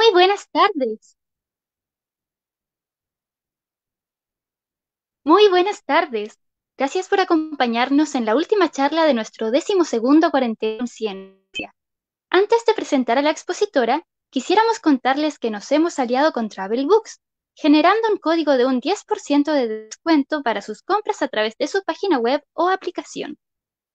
Muy buenas tardes. Muy buenas tardes. Gracias por acompañarnos en la última charla de nuestro 12º Cuarentena en Ciencia. Antes de presentar a la expositora, quisiéramos contarles que nos hemos aliado con Travel Books, generando un código de un 10% de descuento para sus compras a través de su página web o aplicación.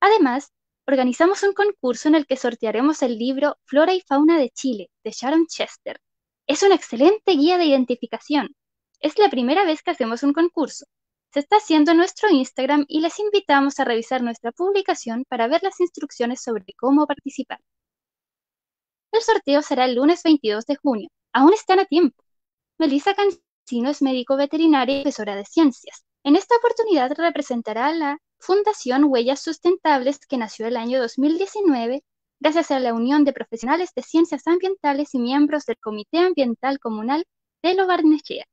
Además, organizamos un concurso en el que sortearemos el libro Flora y Fauna de Chile, de Sharon Chester. Es una excelente guía de identificación. Es la primera vez que hacemos un concurso. Se está haciendo en nuestro Instagram y les invitamos a revisar nuestra publicación para ver las instrucciones sobre cómo participar. El sorteo será el lunes 22 de junio. Aún están a tiempo. Melissa Cancino es médico veterinario y profesora de ciencias. En esta oportunidad representará a la Fundación Huellas Sustentables, que nació el año 2019 gracias a la unión de profesionales de ciencias ambientales y miembros del Comité Ambiental Comunal de Lo Barnechea.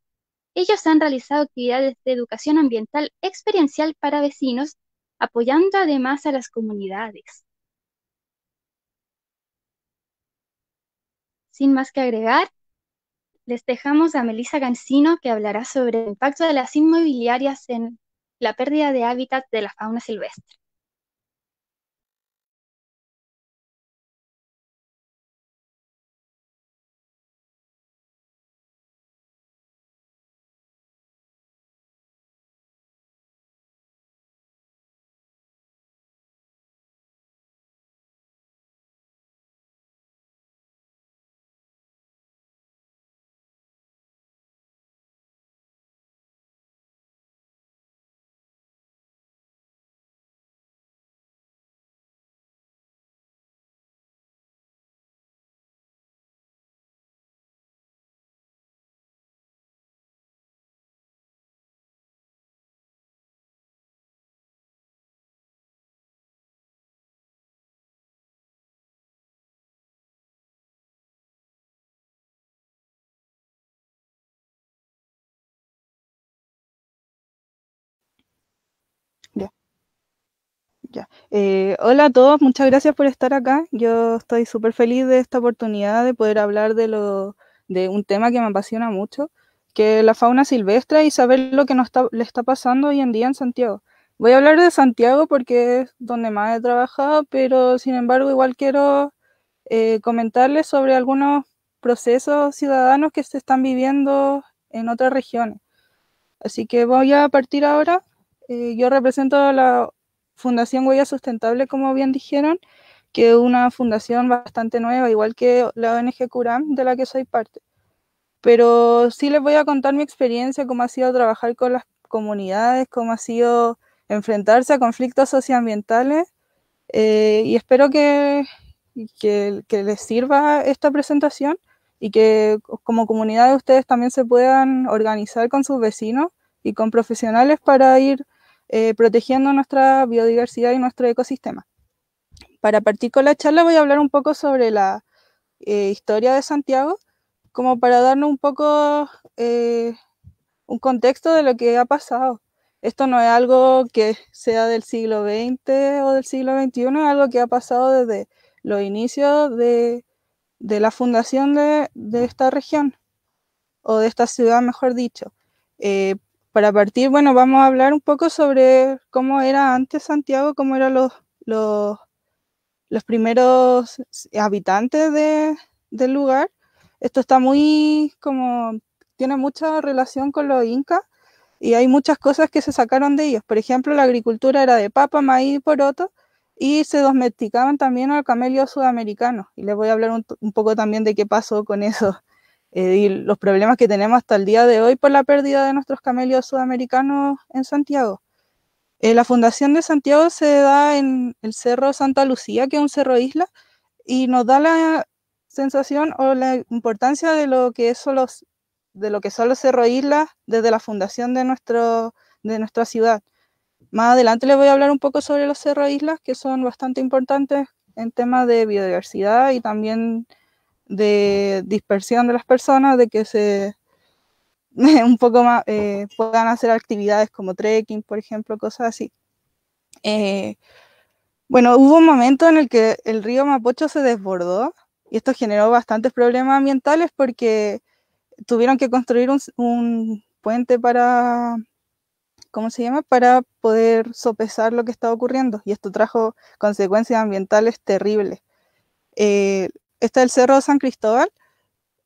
Ellos han realizado actividades de educación ambiental experiencial para vecinos, apoyando además a las comunidades. Sin más que agregar, les dejamos a Melissa Cancino, que hablará sobre el impacto de las inmobiliarias en la pérdida de hábitat de la fauna silvestre. Ya, ya. Hola a todos, muchas gracias por estar acá. Yo estoy súper feliz de esta oportunidad de poder hablar de un tema que me apasiona mucho, que es la fauna silvestre y saber lo que le está pasando hoy en día en Santiago. Voy a hablar de Santiago porque es donde más he trabajado, pero sin embargo igual quiero comentarles sobre algunos procesos ciudadanos que se están viviendo en otras regiones. Así que voy a partir ahora. Yo represento a la Fundación Huella Sustentable, como bien dijeron, que es una fundación bastante nueva, igual que la ONG Curam, de la que soy parte. Pero sí les voy a contar mi experiencia, cómo ha sido trabajar con las comunidades, cómo ha sido enfrentarse a conflictos socioambientales, y espero que les sirva esta presentación y que como comunidad ustedes también se puedan organizar con sus vecinos y con profesionales para ir protegiendo nuestra biodiversidad y nuestro ecosistema. Para partir con la charla voy a hablar un poco sobre la historia de Santiago, como para darnos un poco un contexto de lo que ha pasado. Esto no es algo que sea del siglo XX o del siglo XXI, es algo que ha pasado desde los inicios de la fundación de esta región, o de esta ciudad, mejor dicho. Eh, para partir, bueno, vamos a hablar un poco sobre cómo era antes Santiago, cómo eran los, los primeros habitantes del lugar. Esto está muy como, tiene mucha relación con los incas y hay muchas cosas que se sacaron de ellos. Por ejemplo, la agricultura era de papa, maíz y poroto, y se domesticaban también al camello sudamericano. Y les voy a hablar un poco también de qué pasó con eso, y los problemas que tenemos hasta el día de hoy por la pérdida de nuestros camelios sudamericanos en Santiago. La fundación de Santiago se da en el Cerro Santa Lucía, que es un cerro isla, y nos da la sensación o la importancia de lo que de lo que son los cerros islas desde la fundación de nuestra ciudad. Más adelante les voy a hablar un poco sobre los cerros islas, que son bastante importantes en temas de biodiversidad y también de dispersión de las personas, de que se un poco más puedan hacer actividades como trekking, por ejemplo, cosas así. Eh, bueno, hubo un momento en el que el río Mapocho se desbordó Y esto generó bastantes problemas ambientales porque tuvieron que construir un puente para, ¿cómo se llama? Para poder sopesar lo que estaba ocurriendo. Y esto trajo consecuencias ambientales terribles. Está el Cerro San Cristóbal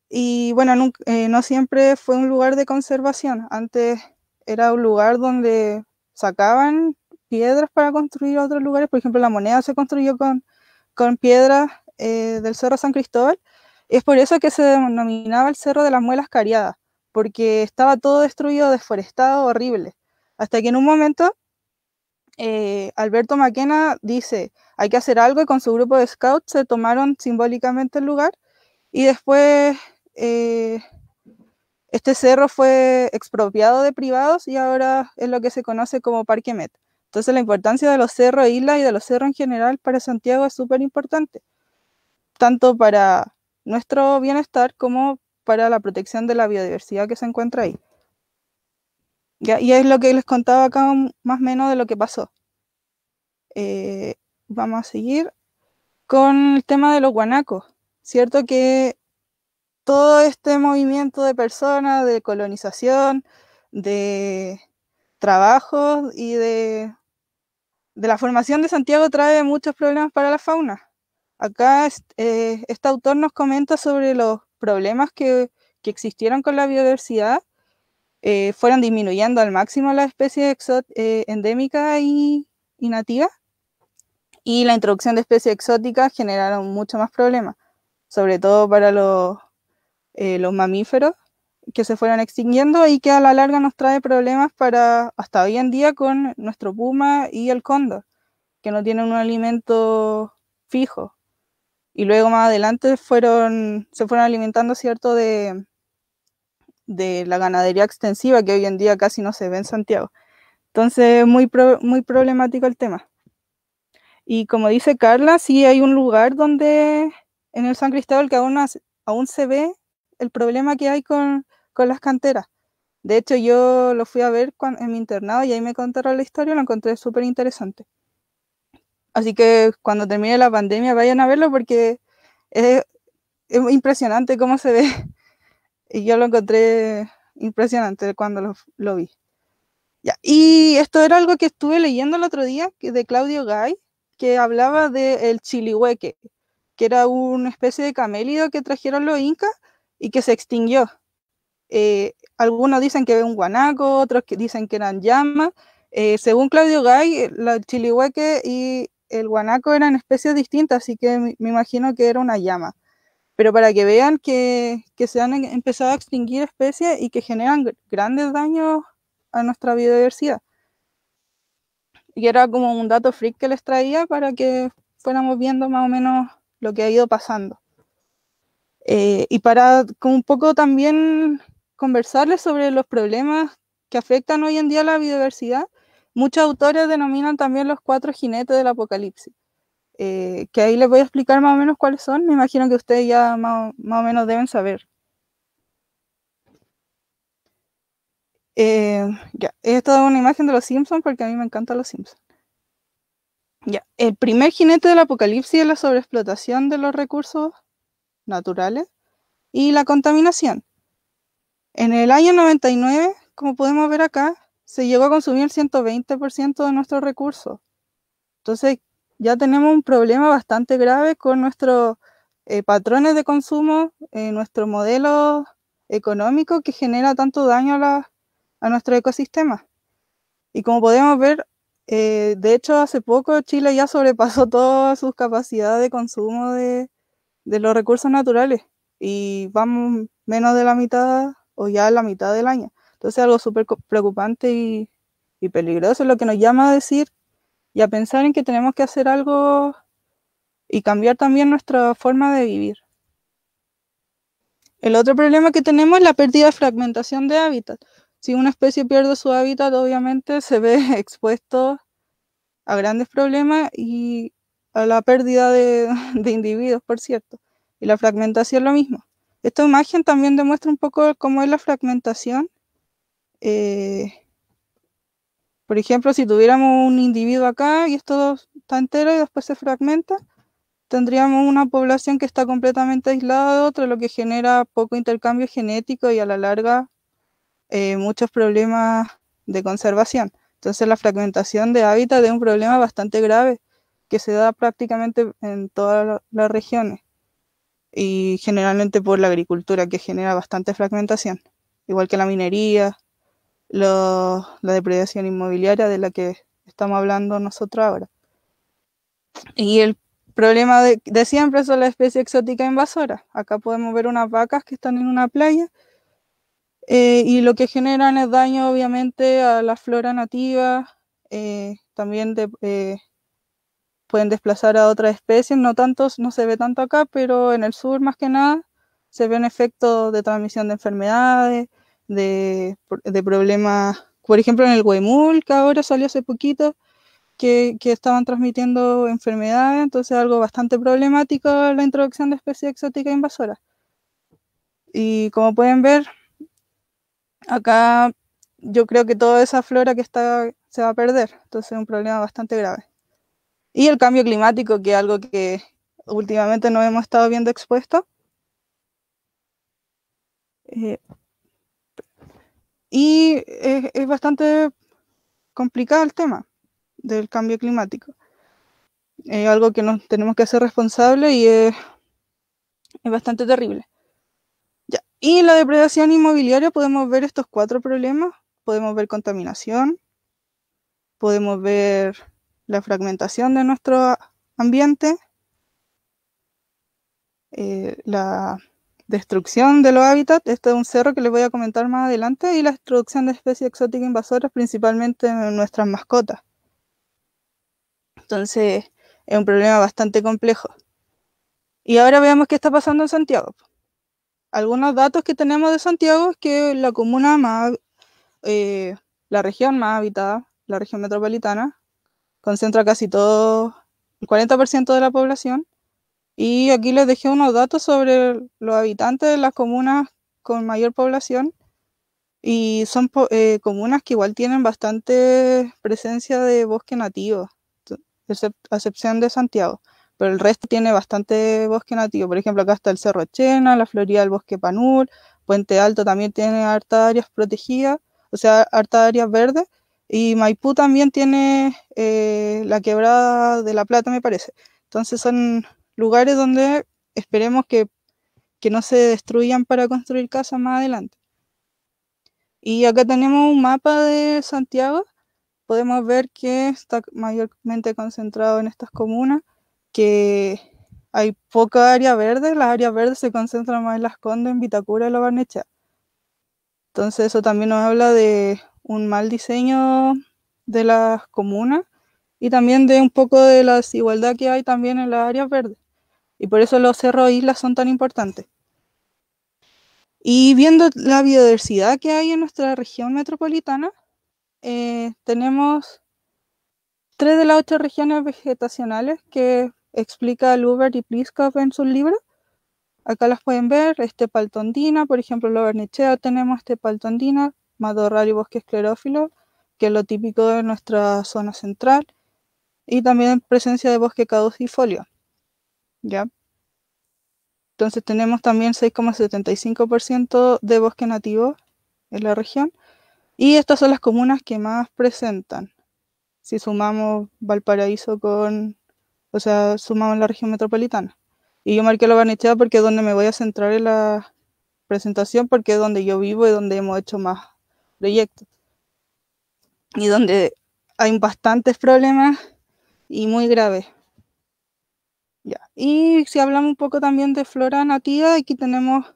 y bueno, no siempre fue un lugar de conservación. Antes era un lugar donde sacaban piedras para construir otros lugares. Por ejemplo, La Moneda se construyó con piedras del Cerro San Cristóbal. Y es por eso que se denominaba el Cerro de las Muelas Cariadas, porque estaba todo destruido, desforestado, horrible. Hasta que en un momento Alberto Maquena dice, hay que hacer algo, y con su grupo de scouts se tomaron simbólicamente el lugar, y después este cerro fue expropiado de privados y ahora es lo que se conoce como Parque Met. Entonces la importancia de los cerros islas y de los cerros en general para Santiago es súper importante, tanto para nuestro bienestar como para la protección de la biodiversidad que se encuentra ahí. ¿Ya? Y es lo que les contaba acá más o menos de lo que pasó. Vamos a seguir con el tema de los guanacos. Cierto que todo este movimiento de personas, de colonización, de trabajo y de la formación de Santiago trae muchos problemas para la fauna. Acá este autor nos comenta sobre los problemas que existieron con la biodiversidad, fueron disminuyendo al máximo las especies endémicas y nativas, y la introducción de especies exóticas generaron mucho más problemas, sobre todo para los mamíferos que se fueron extinguiendo y que a la larga nos trae problemas para hasta hoy en día con nuestro puma y el cóndor, que no tienen un alimento fijo. Y luego más adelante se fueron alimentando, ¿cierto?, de la ganadería extensiva, que hoy en día casi no se ve en Santiago. Entonces, muy problemático el tema. Y como dice Carla, sí hay un lugar donde, en el San Cristóbal, que aún se ve el problema que hay con las canteras. De hecho, yo lo fui a ver en mi internado y ahí me contaron la historia, lo encontré súper interesante. Así que cuando termine la pandemia vayan a verlo porque es impresionante cómo se ve. Y yo lo encontré impresionante cuando lo vi. Ya. Y esto era algo que estuve leyendo el otro día, de Claudio Gay, que hablaba del chilihueque, que era una especie de camélido que trajeron los incas y que se extinguió. Algunos dicen que es un guanaco, otros que dicen que eran llamas. Según Claudio Gay, el chilihueque y el guanaco eran especies distintas, así que me imagino que era una llama. Pero para que vean que se han empezado a extinguir especies y que generan grandes daños a nuestra biodiversidad. Y era como un dato freak que les traía para que fuéramos viendo más o menos lo que ha ido pasando. Y para como un poco también conversarles sobre los problemas que afectan hoy en día a la biodiversidad, muchos autores denominan también los 4 jinetes del apocalipsis. Que ahí les voy a explicar más o menos cuáles son. Me imagino que ustedes ya más o menos deben saber. Ya, esta es una imagen de los Simpsons porque a mí me encantan los Simpsons. Ya, el primer jinete del apocalipsis es la sobreexplotación de los recursos naturales y la contaminación. En el año 99, como podemos ver acá, se llegó a consumir el 120% de nuestros recursos. Entonces ya tenemos un problema bastante grave con nuestros patrones de consumo, nuestro modelo económico que genera tanto daño a nuestro ecosistema. Y como podemos ver, de hecho hace poco Chile ya sobrepasó todas sus capacidades de consumo de los recursos naturales y vamos menos de la mitad o ya la mitad del año. Entonces algo súper preocupante y peligroso, es lo que nos llama a decir y a pensar en que tenemos que hacer algo y cambiar también nuestra forma de vivir. El otro problema que tenemos es la pérdida de fragmentación de hábitat. Si una especie pierde su hábitat, obviamente se ve expuesto a grandes problemas y a la pérdida de individuos, por cierto. Y la fragmentación lo mismo. Esta imagen también demuestra un poco cómo es la fragmentación. Por ejemplo, si tuviéramos un individuo acá y esto está entero y después se fragmenta, tendríamos una población que está completamente aislada de otra, lo que genera poco intercambio genético y a la larga muchos problemas de conservación. Entonces la fragmentación de hábitat es un problema bastante grave que se da prácticamente en todas las regiones y generalmente por la agricultura que genera bastante fragmentación, igual que la minería, la depredación inmobiliaria de la que estamos hablando nosotros ahora. Y el problema de siempre son las especies exóticas invasoras. Acá podemos ver unas vacas que están en una playa y lo que generan es daño obviamente a la flora nativa, también pueden desplazar a otras especies, no se ve tanto acá, pero en el sur más que nada se ven efectos de transmisión de enfermedades, de problemas, por ejemplo en el huemul, que ahora salió hace poquito, que estaban transmitiendo enfermedades, entonces algo bastante problemático la introducción de especies exóticas invasoras. Y como pueden ver, acá yo creo que toda esa flora que está se va a perder, entonces es un problema bastante grave. Y el cambio climático, que es algo que últimamente nos hemos estado viendo expuestos. Y es bastante complicado el tema del cambio climático. Es algo que nos tenemos que hacer responsables y es bastante terrible. Ya. Y la depredación inmobiliaria podemos ver estos 4 problemas. Podemos ver contaminación, podemos ver la fragmentación de nuestro ambiente, la destrucción de los hábitats, este es un cerro que les voy a comentar más adelante, y la introducción de especies exóticas invasoras, principalmente en nuestras mascotas. Entonces, es un problema bastante complejo. Y ahora veamos qué está pasando en Santiago. Algunos datos que tenemos de Santiago es que la comuna más, la región más habitada, la región metropolitana, concentra casi todo, el 40% de la población. Y aquí les dejé unos datos sobre los habitantes de las comunas con mayor población. Y son comunas que igual tienen bastante presencia de bosque nativo, a excepción de Santiago. Pero el resto tiene bastante bosque nativo. Por ejemplo, acá está el Cerro Chena, la Florida del Bosque Panul, Puente Alto también tiene hartas áreas protegidas, o sea, hartas áreas verdes. Y Maipú también tiene la Quebrada de la Plata, me parece. Entonces son lugares donde esperemos que no se destruyan para construir casas más adelante. Y acá tenemos un mapa de Santiago. Podemos ver que está mayormente concentrado en estas comunas, que hay poca área verde. Las áreas verdes se concentran más en Las Condes, en Vitacura y La Barnechea. Entonces eso también nos habla de un mal diseño de las comunas y también de un poco de la desigualdad que hay también en las áreas verdes. Y por eso los cerros e islas son tan importantes. Y viendo la biodiversidad que hay en nuestra región metropolitana, tenemos 3 de las 8 regiones vegetacionales que explica Lubert y Pliskov en sus libros. Acá las pueden ver, paltondina, por ejemplo, en La Barnechea tenemos paltondina, matorral y bosque esclerófilo, que es lo típico de nuestra zona central, y también presencia de bosque caducifolio, ¿ya? Entonces tenemos también 6,75% de bosque nativo en la región, y estas son las comunas que más presentan. Si sumamos Valparaíso sumamos la región metropolitana. Y yo marqué La Barnechea porque es donde me voy a centrar en la presentación, porque es donde yo vivo y donde hemos hecho más proyectos. Y donde hay bastantes problemas y muy graves. Ya. Y si hablamos un poco también de flora nativa, aquí tenemos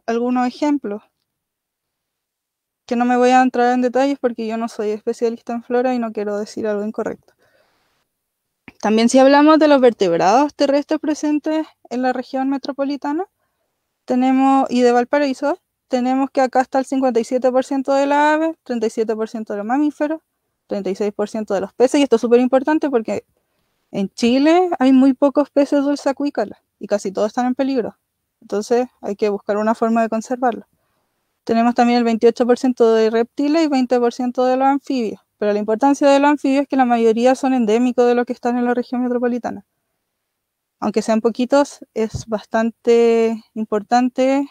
algunos ejemplos, que no me voy a entrar en detalles porque yo no soy especialista en flora y no quiero decir algo incorrecto. También si hablamos de los vertebrados terrestres presentes en la región metropolitana, y de Valparaíso, tenemos que acá está el 57% de las aves, 37% de los mamíferos, 36% de los peces, y esto es súper importante porque en Chile hay muy pocos peces dulces acuícolas y casi todos están en peligro. Entonces hay que buscar una forma de conservarlos. Tenemos también el 28% de reptiles y 20% de los anfibios. Pero la importancia de los anfibios es que la mayoría son endémicos de los que están en la región metropolitana. aunque sean poquitos, es bastante importante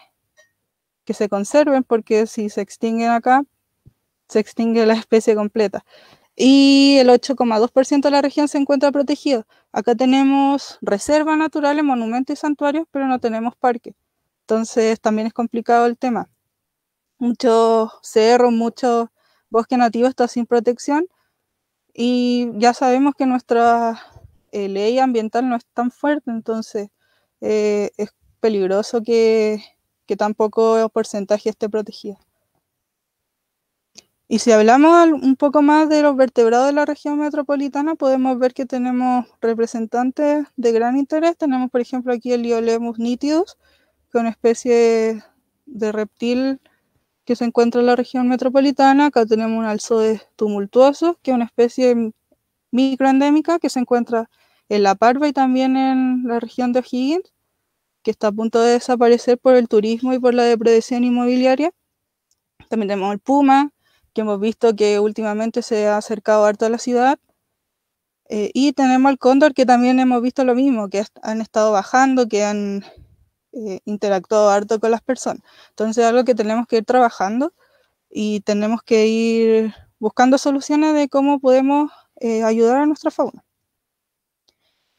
que se conserven, porque si se extinguen acá, se extingue la especie completa. Y el 8,2% de la región se encuentra protegido. Acá tenemos reservas naturales, monumentos y santuarios, pero no tenemos parques. Entonces también es complicado el tema. Muchos cerros, muchos bosques nativos están sin protección, y ya sabemos que nuestra ley ambiental no es tan fuerte, entonces es peligroso que tan poco porcentaje esté protegido. Y si hablamos un poco más de los vertebrados de la región metropolitana, podemos ver que tenemos representantes de gran interés. Tenemos, por ejemplo, aquí el Iolemus nitidus, que es una especie de reptil que se encuentra en la región metropolitana. Acá tenemos un alzoes tumultuoso, que es una especie microendémica que se encuentra en La Parva y también en la región de O'Higgins, que está a punto de desaparecer por el turismo y por la depredación inmobiliaria. También tenemos el puma, que hemos visto que últimamente se ha acercado harto a la ciudad. Y tenemos el cóndor, que también hemos visto lo mismo, que han estado bajando, que han interactuado harto con las personas. Entonces es algo que tenemos que ir trabajando y tenemos que ir buscando soluciones de cómo podemos ayudar a nuestra fauna.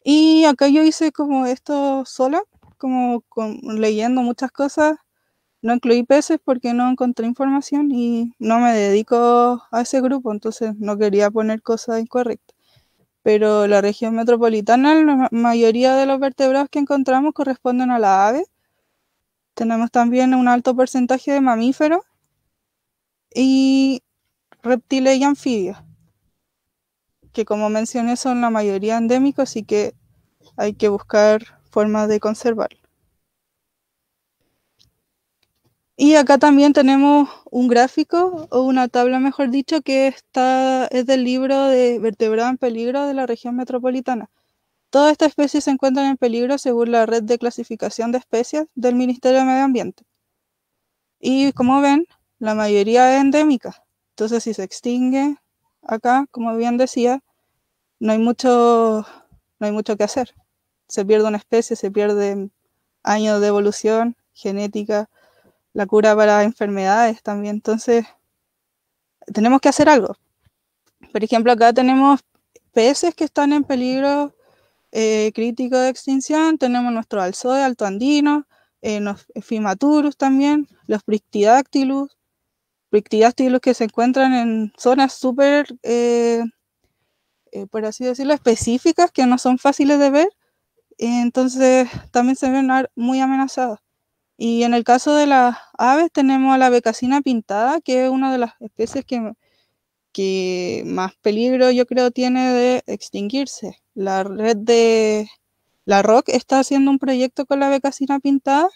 Y acá yo hice como esto sola, como leyendo muchas cosas. No incluí peces porque no encontré información y no me dedico a ese grupo, entonces no quería poner cosas incorrectas. Pero la región metropolitana, la mayoría de los vertebrados que encontramos corresponden a las aves. Tenemos también un alto porcentaje de mamíferos y reptiles y anfibios, que como mencioné son la mayoría endémicos, así que hay que buscar formas de conservarlos. Y acá también tenemos un gráfico, o una tabla mejor dicho, que es del libro de Vertebrados en Peligro de la región metropolitana. Todas estas especies se encuentran en peligro según la red de clasificación de especies del Ministerio de Medio Ambiente. Y como ven, la mayoría es endémica. Entonces si se extingue acá, como bien decía, no hay mucho que hacer. Se pierde una especie, se pierden años de evolución genética, la cura para enfermedades también. Entonces, tenemos que hacer algo. Por ejemplo, acá tenemos peces que están en peligro crítico de extinción. Tenemos nuestro alzoe altoandino, los Fimaturus también, los Brictidactylus que se encuentran en zonas súper, por así decirlo, específicas, que no son fáciles de ver. Entonces, también se ven muy amenazados. Y en el caso de las aves tenemos a la becasina pintada, que es una de las especies que más peligro yo creo tiene de extinguirse. La red de la ROC está haciendo un proyecto con la becasina pintada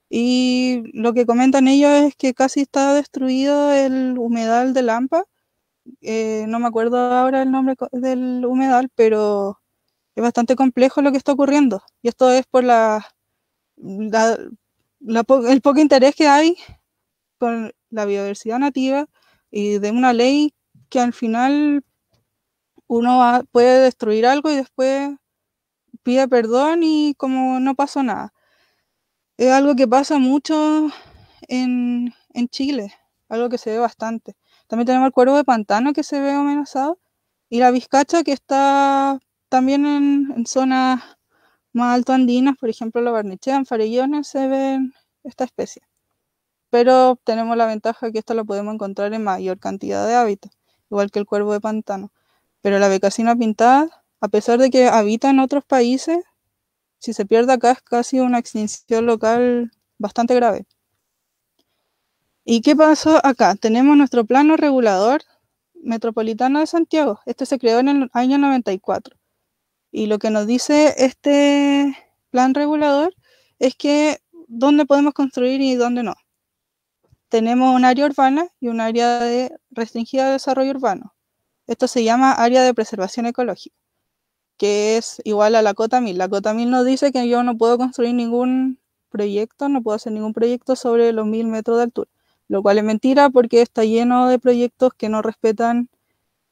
y lo que comentan ellos es que casi está destruido el humedal de Lampa. No me acuerdo ahora el nombre del humedal, pero es bastante complejo lo que está ocurriendo. Y esto es por el poco interés que hay con la biodiversidad nativa y de una ley que al final uno puede destruir algo y después pide perdón y como no pasó nada. Es algo que pasa mucho en Chile, algo que se ve bastante. También tenemos el cuervo de pantano que se ve amenazado y la vizcacha que está también en zonas más altoandinas, por ejemplo la barnechea, en Farellones se ven esta especie. Pero tenemos la ventaja que esto lo podemos encontrar en mayor cantidad de hábitats, igual que el cuervo de pantano. Pero la becasina pintada, a pesar de que habita en otros países, si se pierde acá es casi una extinción local bastante grave. ¿Y qué pasó acá? Tenemos nuestro plano regulador metropolitano de Santiago. Este se creó en el año 94. Y lo que nos dice este plan regulador es que dónde podemos construir y dónde no. Tenemos un área urbana y un área restringida de desarrollo urbano. Esto se llama área de preservación ecológica, que es igual a la cota 1000. La cota 1000 nos dice que yo no puedo construir ningún proyecto, no puedo hacer ningún proyecto sobre los 1000 metros de altura, lo cual es mentira porque está lleno de proyectos que no respetan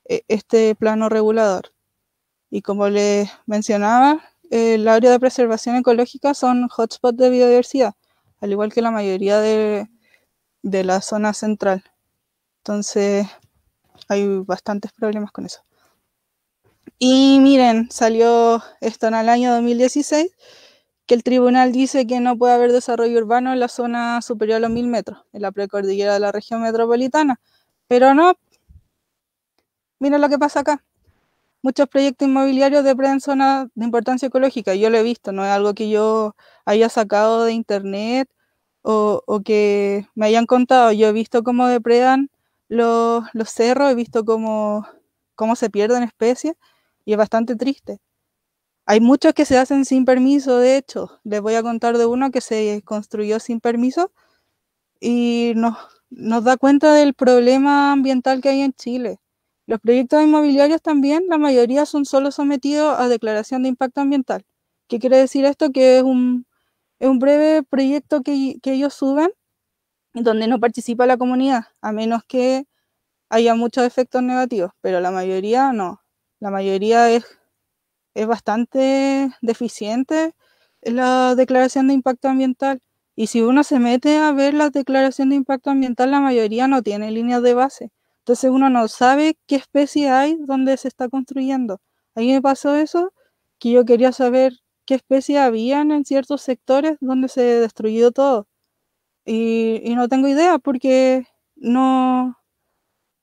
este plano regulador. Y como les mencionaba, el área de preservación ecológica son hotspots de biodiversidad, al igual que la mayoría de la zona central. Entonces hay bastantes problemas con eso. Y miren, salió esto en el año 2016, que el tribunal dice que no puede haber desarrollo urbano en la zona superior a los 1000 metros, en la precordillera de la región metropolitana. Pero no, miren lo que pasa acá. Muchos proyectos inmobiliarios depredan zonas de importancia ecológica. Yo lo he visto, no es algo que yo haya sacado de internet o que me hayan contado. Yo he visto cómo depredan los cerros, he visto cómo se pierden especies y es bastante triste. Hay muchos que se hacen sin permiso, de hecho. Les voy a contar de uno que se construyó sin permiso y nos da cuenta del problema ambiental que hay en Chile. Los proyectos inmobiliarios también, la mayoría son solo sometidos a declaración de impacto ambiental. ¿Qué quiere decir esto? Que es un breve proyecto que ellos suben donde no participa la comunidad, a menos que haya muchos efectos negativos, pero la mayoría no. La mayoría es bastante deficiente la declaración de impacto ambiental. Y si uno se mete a ver la declaración de impacto ambiental, la mayoría no tiene líneas de base. Entonces uno no sabe qué especie hay donde se está construyendo. A mí me pasó eso, que yo quería saber qué especies habían en ciertos sectores donde se destruyó todo. Y no tengo idea porque no,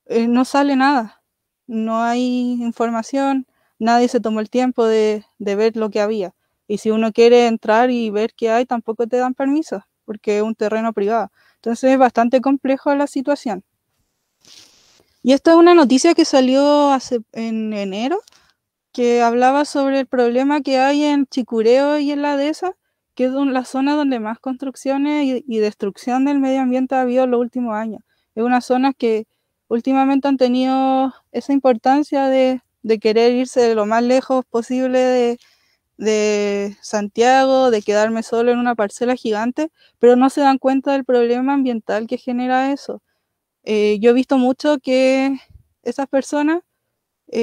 no sale nada. No hay información, nadie se tomó el tiempo de ver lo que había. Y si uno quiere entrar y ver qué hay, tampoco te dan permiso, porque es un terreno privado. Entonces es bastante complejo la situación. Y esta es una noticia que salió en enero, que hablaba sobre el problema que hay en Chicureo y en la Dehesa, que es la zona donde más construcciones y destrucción del medio ambiente ha habido en los últimos años. Es una zona que últimamente han tenido esa importancia de querer irse lo más lejos posible de Santiago, de quedarme solo en una parcela gigante, pero no se dan cuenta del problema ambiental que genera eso. Yo he visto mucho que esas personas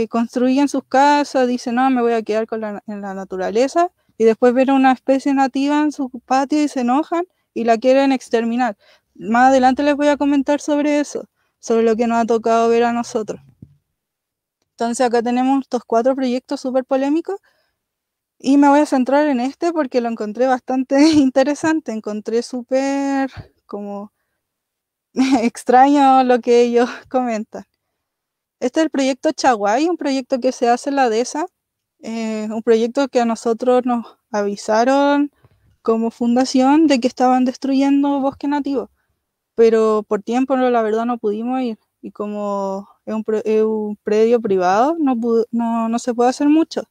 construyen sus casas, dicen, no, me voy a quedar en la naturaleza, y después ven una especie nativa en su patio y se enojan y la quieren exterminar. Más adelante les voy a comentar sobre eso, sobre lo que nos ha tocado ver a nosotros. Entonces acá tenemos estos 4 proyectos súper polémicos y me voy a centrar en este porque lo encontré bastante interesante, encontré súper como extraño lo que ellos comentan. Este es el proyecto Chaguay, un proyecto que se hace en la DESA, un proyecto que a nosotros nos avisaron como fundación de que estaban destruyendo bosque nativo, pero por tiempo la verdad no pudimos ir y como es un predio privado no se puede hacer mucho,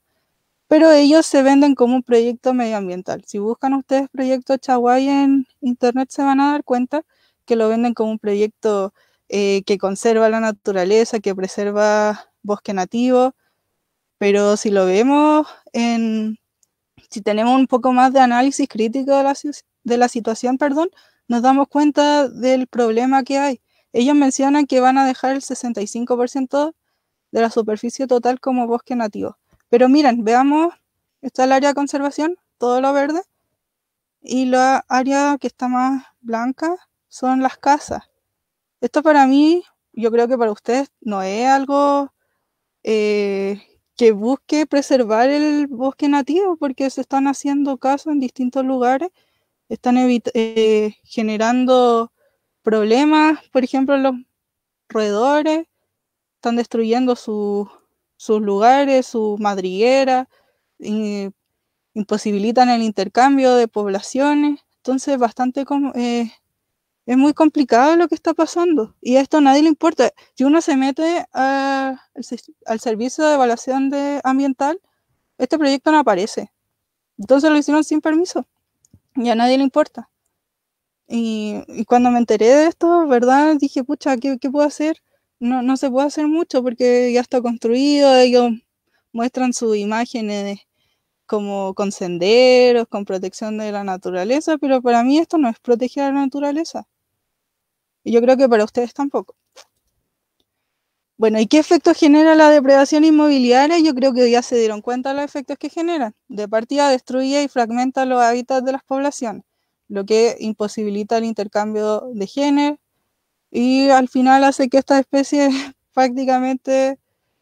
pero ellos se venden como un proyecto medioambiental. Si buscan ustedes proyecto Chaguay en internet se van a dar cuenta que lo venden como un proyecto que conserva la naturaleza, que preserva bosque nativo, pero si lo vemos si tenemos un poco más de análisis crítico de la situación, perdón, nos damos cuenta del problema que hay. Ellos mencionan que van a dejar el 65% de la superficie total como bosque nativo. Pero miren, veamos, está el área de conservación, todo lo verde, y la área que está más blanca son las casas. Esto para mí, yo creo que para ustedes no es algo que busque preservar el bosque nativo, porque se están haciendo casos en distintos lugares, están generando problemas, por ejemplo, los roedores están destruyendo sus lugares, sus madrigueras, imposibilitan el intercambio de poblaciones, entonces es muy complicado lo que está pasando y a esto a nadie le importa. Si uno se mete al servicio de evaluación ambiental, este proyecto no aparece. Entonces lo hicieron sin permiso y a nadie le importa. Y cuando me enteré de esto, ¿verdad? Dije, pucha, ¿qué puedo hacer? No se puede hacer mucho porque ya está construido, ellos muestran sus imágenes como con senderos, con protección de la naturaleza, pero para mí esto no es proteger a la naturaleza. Y yo creo que para ustedes tampoco. Bueno, ¿y qué efectos genera la depredación inmobiliaria? Yo creo que ya se dieron cuenta de los efectos que generan. De partida destruye y fragmenta los hábitats de las poblaciones, lo que imposibilita el intercambio de genes y al final hace que estas especies prácticamente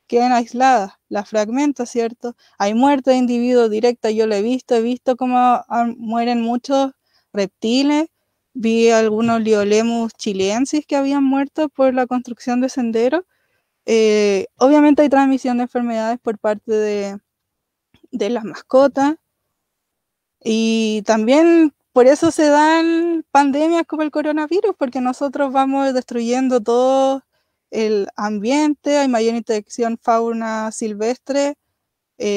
queden aisladas, las fragmenta, ¿cierto? Hay muerte de individuos directa, yo lo he visto cómo mueren muchos reptiles, vi algunos Liolemus chilensis que habían muerto por la construcción de senderos. Obviamente hay transmisión de enfermedades por parte de las mascotas y también por eso se dan pandemias como el coronavirus, porque nosotros vamos destruyendo todo el ambiente, hay mayor interacción fauna silvestre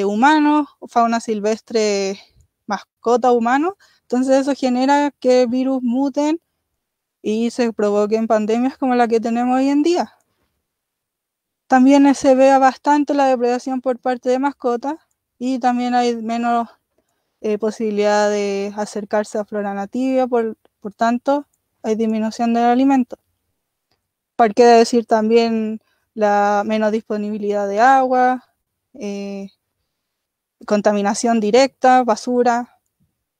humano, fauna silvestre mascota humano, entonces eso genera que virus muten y se provoquen pandemias como la que tenemos hoy en día. También se ve bastante la depredación por parte de mascotas y también hay menos posibilidad de acercarse a flora nativa, por tanto hay disminución del alimento. ¿Por qué decir también la menos disponibilidad de agua, contaminación directa, basura?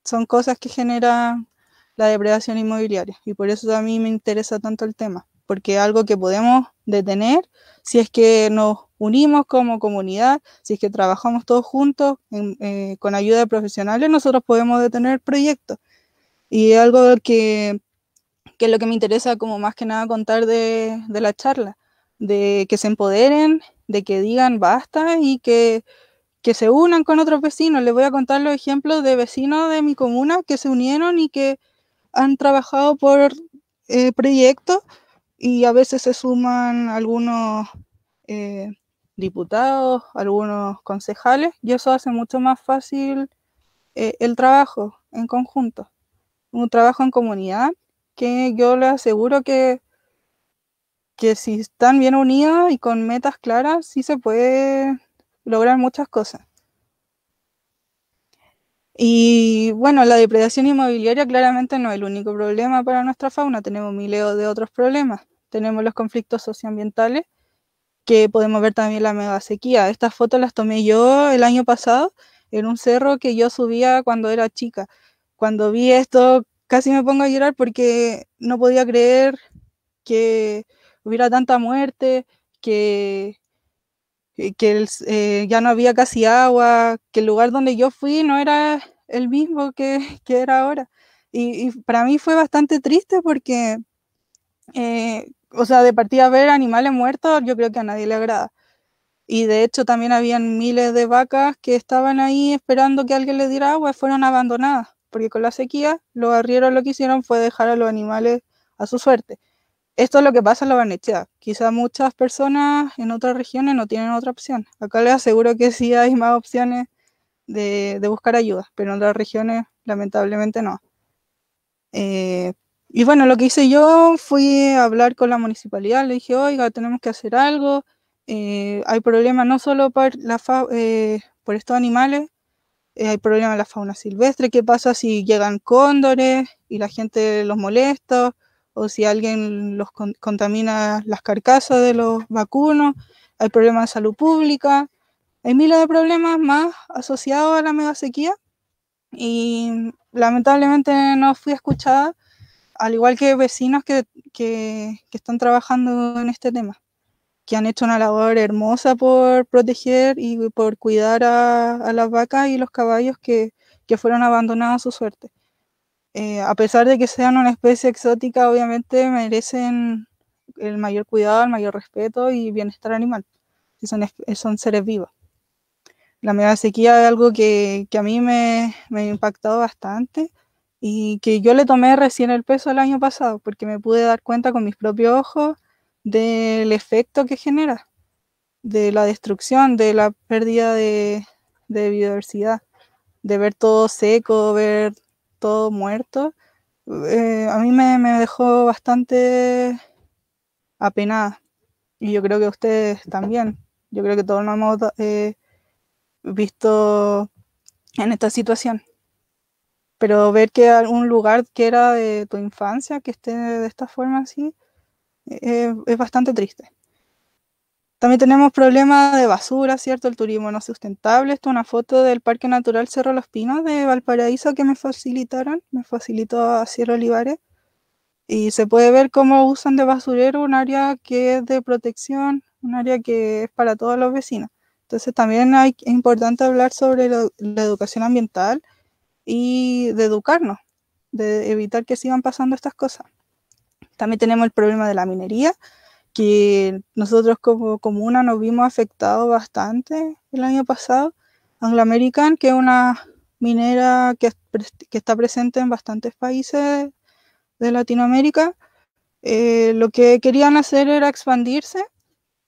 Son cosas que generan la depredación inmobiliaria y por eso a mí me interesa tanto el tema, porque es algo que podemos detener si es que nos unimos como comunidad, si es que trabajamos todos juntos con ayuda de profesionales, nosotros podemos detener proyectos. Y es algo que es lo que me interesa como más que nada contar de la charla, de que se empoderen, de que digan basta y que se unan con otros vecinos. Les voy a contar los ejemplos de vecinos de mi comuna que se unieron y que han trabajado por proyectos y a veces se suman algunos eh, diputados, algunos concejales y eso hace mucho más fácil el trabajo en conjunto, un trabajo en comunidad que yo les aseguro que si están bien unidos y con metas claras, sí se puede lograr muchas cosas. Y bueno, la depredación inmobiliaria claramente no es el único problema para nuestra fauna, tenemos miles de otros problemas. Tenemos los conflictos socioambientales, que podemos ver también la mega sequía. Estas fotos las tomé yo el año pasado en un cerro que yo subía cuando era chica. Cuando vi esto casi me pongo a llorar porque no podía creer que hubiera tanta muerte, que, ya no había casi agua, que el lugar donde yo fui no era el mismo que era ahora. Y para mí fue bastante triste porque, o sea, de partida ver animales muertos, yo creo que a nadie le agrada. Y de hecho también habían miles de vacas que estaban ahí esperando que alguien les diera agua y fueron abandonadas, porque con la sequía los arrieros lo que hicieron fue dejar a los animales a su suerte. Esto es lo que pasa en la Barnechea. Quizá muchas personas en otras regiones no tienen otra opción. Acá les aseguro que sí hay más opciones de buscar ayuda, pero en otras regiones lamentablemente no. Y bueno, lo que hice yo fue hablar con la municipalidad, le dije, oiga, tenemos que hacer algo, hay problemas no solo por estos animales, hay problemas en la fauna silvestre, ¿qué pasa si llegan cóndores y la gente los molesta? O si alguien contamina las carcasas de los vacunos, hay problemas de salud pública, hay miles de problemas más asociados a la mega sequía y lamentablemente no fui escuchada, al igual que vecinos que están trabajando en este tema, que han hecho una labor hermosa por proteger y por cuidar a las vacas y los caballos que fueron abandonados a su suerte. A pesar de que sean una especie exótica, obviamente merecen el mayor cuidado, el mayor respeto y bienestar animal, si son seres vivos. La mega sequía es algo que a mí me ha impactado bastante y que yo le tomé recién el peso el año pasado porque me pude dar cuenta con mis propios ojos del efecto que genera, de la destrucción, de la pérdida de biodiversidad, de ver todo seco, ver todo muerto. A mí me dejó bastante apenada y yo creo que ustedes también. Yo creo que todos nos hemos visto en esta situación. Pero ver que algún lugar que era de tu infancia, que esté de esta forma así, es bastante triste. También tenemos problemas de basura, ¿cierto? El turismo no sustentable. Esta es una foto del Parque Natural Cerro Los Pinos de Valparaíso que me facilitó Sierra Olivares. Y se puede ver cómo usan de basurero un área que es de protección, un área que es para todos los vecinos. Entonces también es importante hablar sobre la educación ambiental y de educarnos, de evitar que sigan pasando estas cosas. También tenemos el problema de la minería, que nosotros como comuna nos vimos afectados bastante el año pasado. Anglo American, que es una minera que está presente en bastantes países de Latinoamérica, lo que querían hacer era expandirse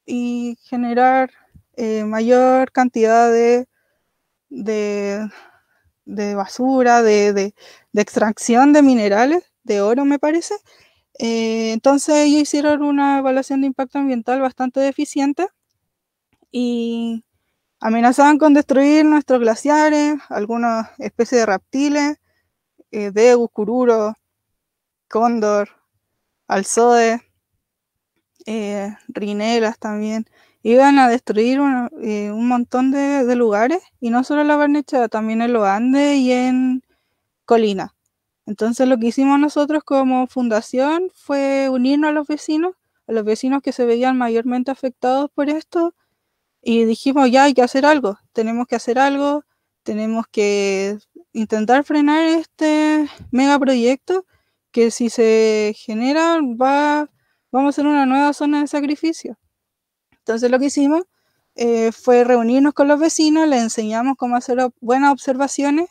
y generar mayor cantidad de, de basura, de extracción de minerales, de oro me parece. Entonces ellos hicieron una evaluación de impacto ambiental bastante deficiente y amenazaban con destruir nuestros glaciares, algunas especies de reptiles, degus, cururo, cóndor, alzodes, rinelas también. Iban a destruir un montón de lugares, y no solo en la Barnechea, también en los Andes y en Colina. Entonces lo que hicimos nosotros como fundación fue unirnos a los vecinos que se veían mayormente afectados por esto, y dijimos, ya hay que hacer algo, tenemos que hacer algo, tenemos que intentar frenar este megaproyecto que si se genera vamos a hacer una nueva zona de sacrificio. Entonces lo que hicimos fue reunirnos con los vecinos, les enseñamos cómo hacer buenas observaciones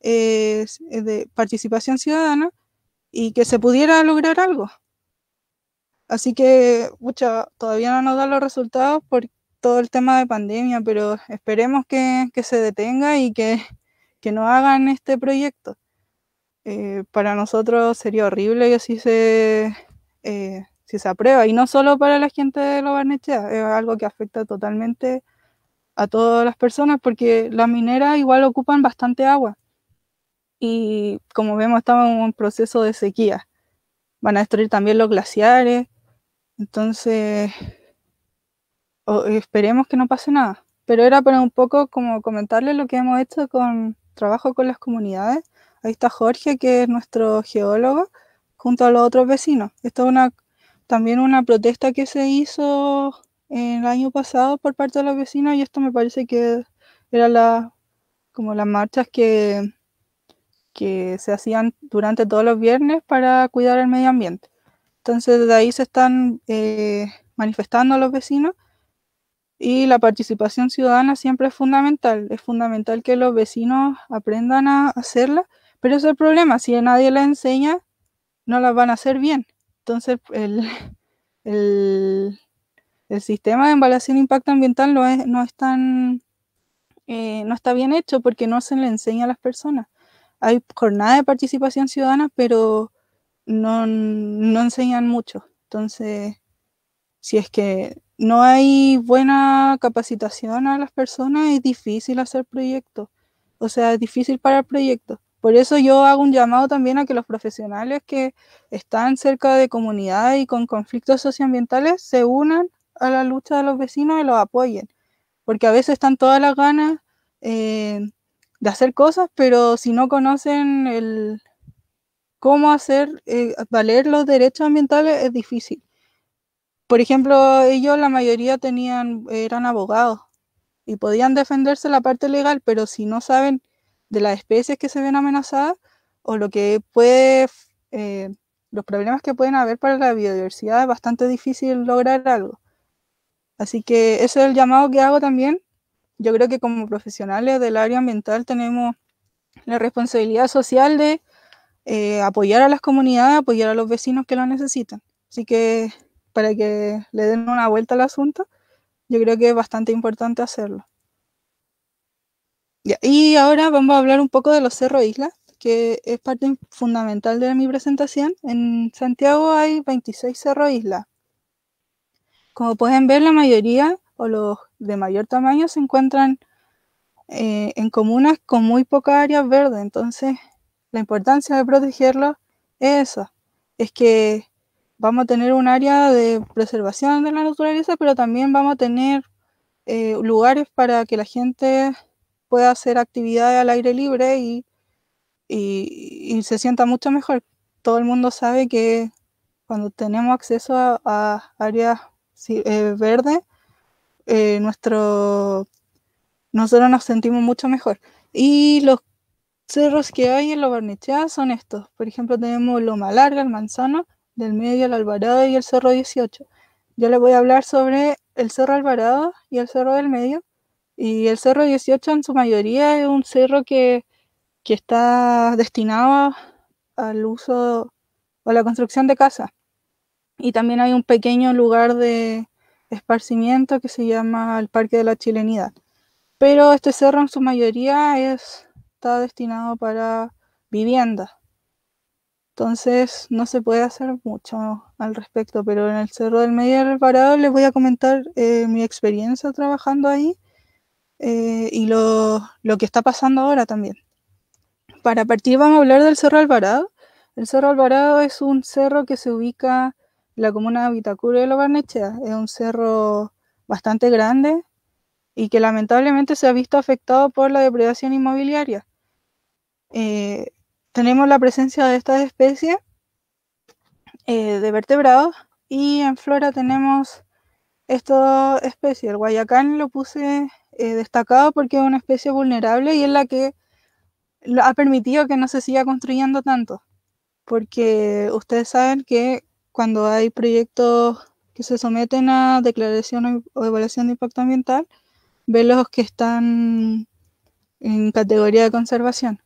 de participación ciudadana y que se pudiera lograr algo. Así que, todavía no nos da los resultados por todo el tema de pandemia, pero esperemos que se detenga y que no hagan este proyecto. Para nosotros sería horrible que si se aprueba, y no solo para la gente de Lo Barnechea, es algo que afecta totalmente a todas las personas, porque las mineras igual ocupan bastante agua. Y como vemos, estamos en un proceso de sequía. Van a destruir también los glaciares. Entonces, esperemos que no pase nada. Pero era para un poco como comentarles lo que hemos hecho con trabajo con las comunidades. Ahí está Jorge, que es nuestro geólogo, junto a los otros vecinos. Esta es también una protesta que se hizo el año pasado por parte de los vecinos, y esto me parece que era como las marchas que se hacían durante todos los viernes para cuidar el medio ambiente. Entonces, desde ahí se están manifestando los vecinos, y la participación ciudadana siempre es fundamental. Es fundamental que los vecinos aprendan a hacerla, pero ese es el problema: si a nadie les enseña, no las van a hacer bien. Entonces, el, el sistema de evaluación de impacto ambiental no está bien hecho, porque no se le enseña a las personas. Hay jornadas de participación ciudadana, pero no enseñan mucho. Entonces, si es que no hay buena capacitación a las personas, es difícil hacer proyectos. O sea, es difícil para el proyecto. Por eso yo hago un llamado también a que los profesionales que están cerca de comunidades y con conflictos socioambientales se unan a la lucha de los vecinos y los apoyen. Porque a veces están todas las ganas de hacer cosas, pero si no conocen cómo hacer valer los derechos ambientales, es difícil. Por ejemplo, ellos, la mayoría eran abogados y podían defenderse la parte legal, pero si no saben de las especies que se ven amenazadas, o los problemas que pueden haber para la biodiversidad, es bastante difícil lograr algo. Así que ese es el llamado que hago también. Yo creo que como profesionales del área ambiental tenemos la responsabilidad social de apoyar a las comunidades, apoyar a los vecinos que lo necesitan. Así que, para que le den una vuelta al asunto, yo creo que es bastante importante hacerlo. Ya, y ahora vamos a hablar un poco de los Cerro Islas, que es parte fundamental de mi presentación. En Santiago hay 26 Cerro Islas. Como pueden ver, la mayoría, o los de mayor tamaño, se encuentran en comunas con muy pocas áreas verdes. Entonces, la importancia de protegerlos es eso, es que vamos a tener un área de preservación de la naturaleza, pero también vamos a tener lugares para que la gente pueda hacer actividades al aire libre y se sienta mucho mejor. Todo el mundo sabe que cuando tenemos acceso a áreas verdes, nosotros nos sentimos mucho mejor. Y los cerros que hay en Lo Barnechea son estos. Por ejemplo, tenemos Loma Larga, el Manzano, del Medio, el Alvarado y el Cerro 18. Yo les voy a hablar sobre el Cerro Alvarado y el Cerro del Medio. Y el Cerro 18 en su mayoría es un cerro que está destinado al uso o a la construcción de casas. Y también hay un pequeño lugar de esparcimiento que se llama el Parque de la Chilenidad. Pero este cerro en su mayoría está destinado para vivienda. Entonces no se puede hacer mucho al respecto, pero en el Cerro del Medio del Alvarado les voy a comentar mi experiencia trabajando ahí y lo que está pasando ahora también. Para partir vamos a hablar del Cerro Alvarado. El Cerro Alvarado es un cerro que se ubica en la comuna de Vitacura de Lo Barnechea. Es un cerro bastante grande y que lamentablemente se ha visto afectado por la depredación inmobiliaria. Tenemos la presencia de estas especies de vertebrados y en flora tenemos esta especie. El guayacán lo puse destacado porque es una especie vulnerable y es la que ha permitido que no se siga construyendo tanto. Porque ustedes saben que cuando hay proyectos que se someten a declaración o evaluación de impacto ambiental, ven los que están en categoría de conservación.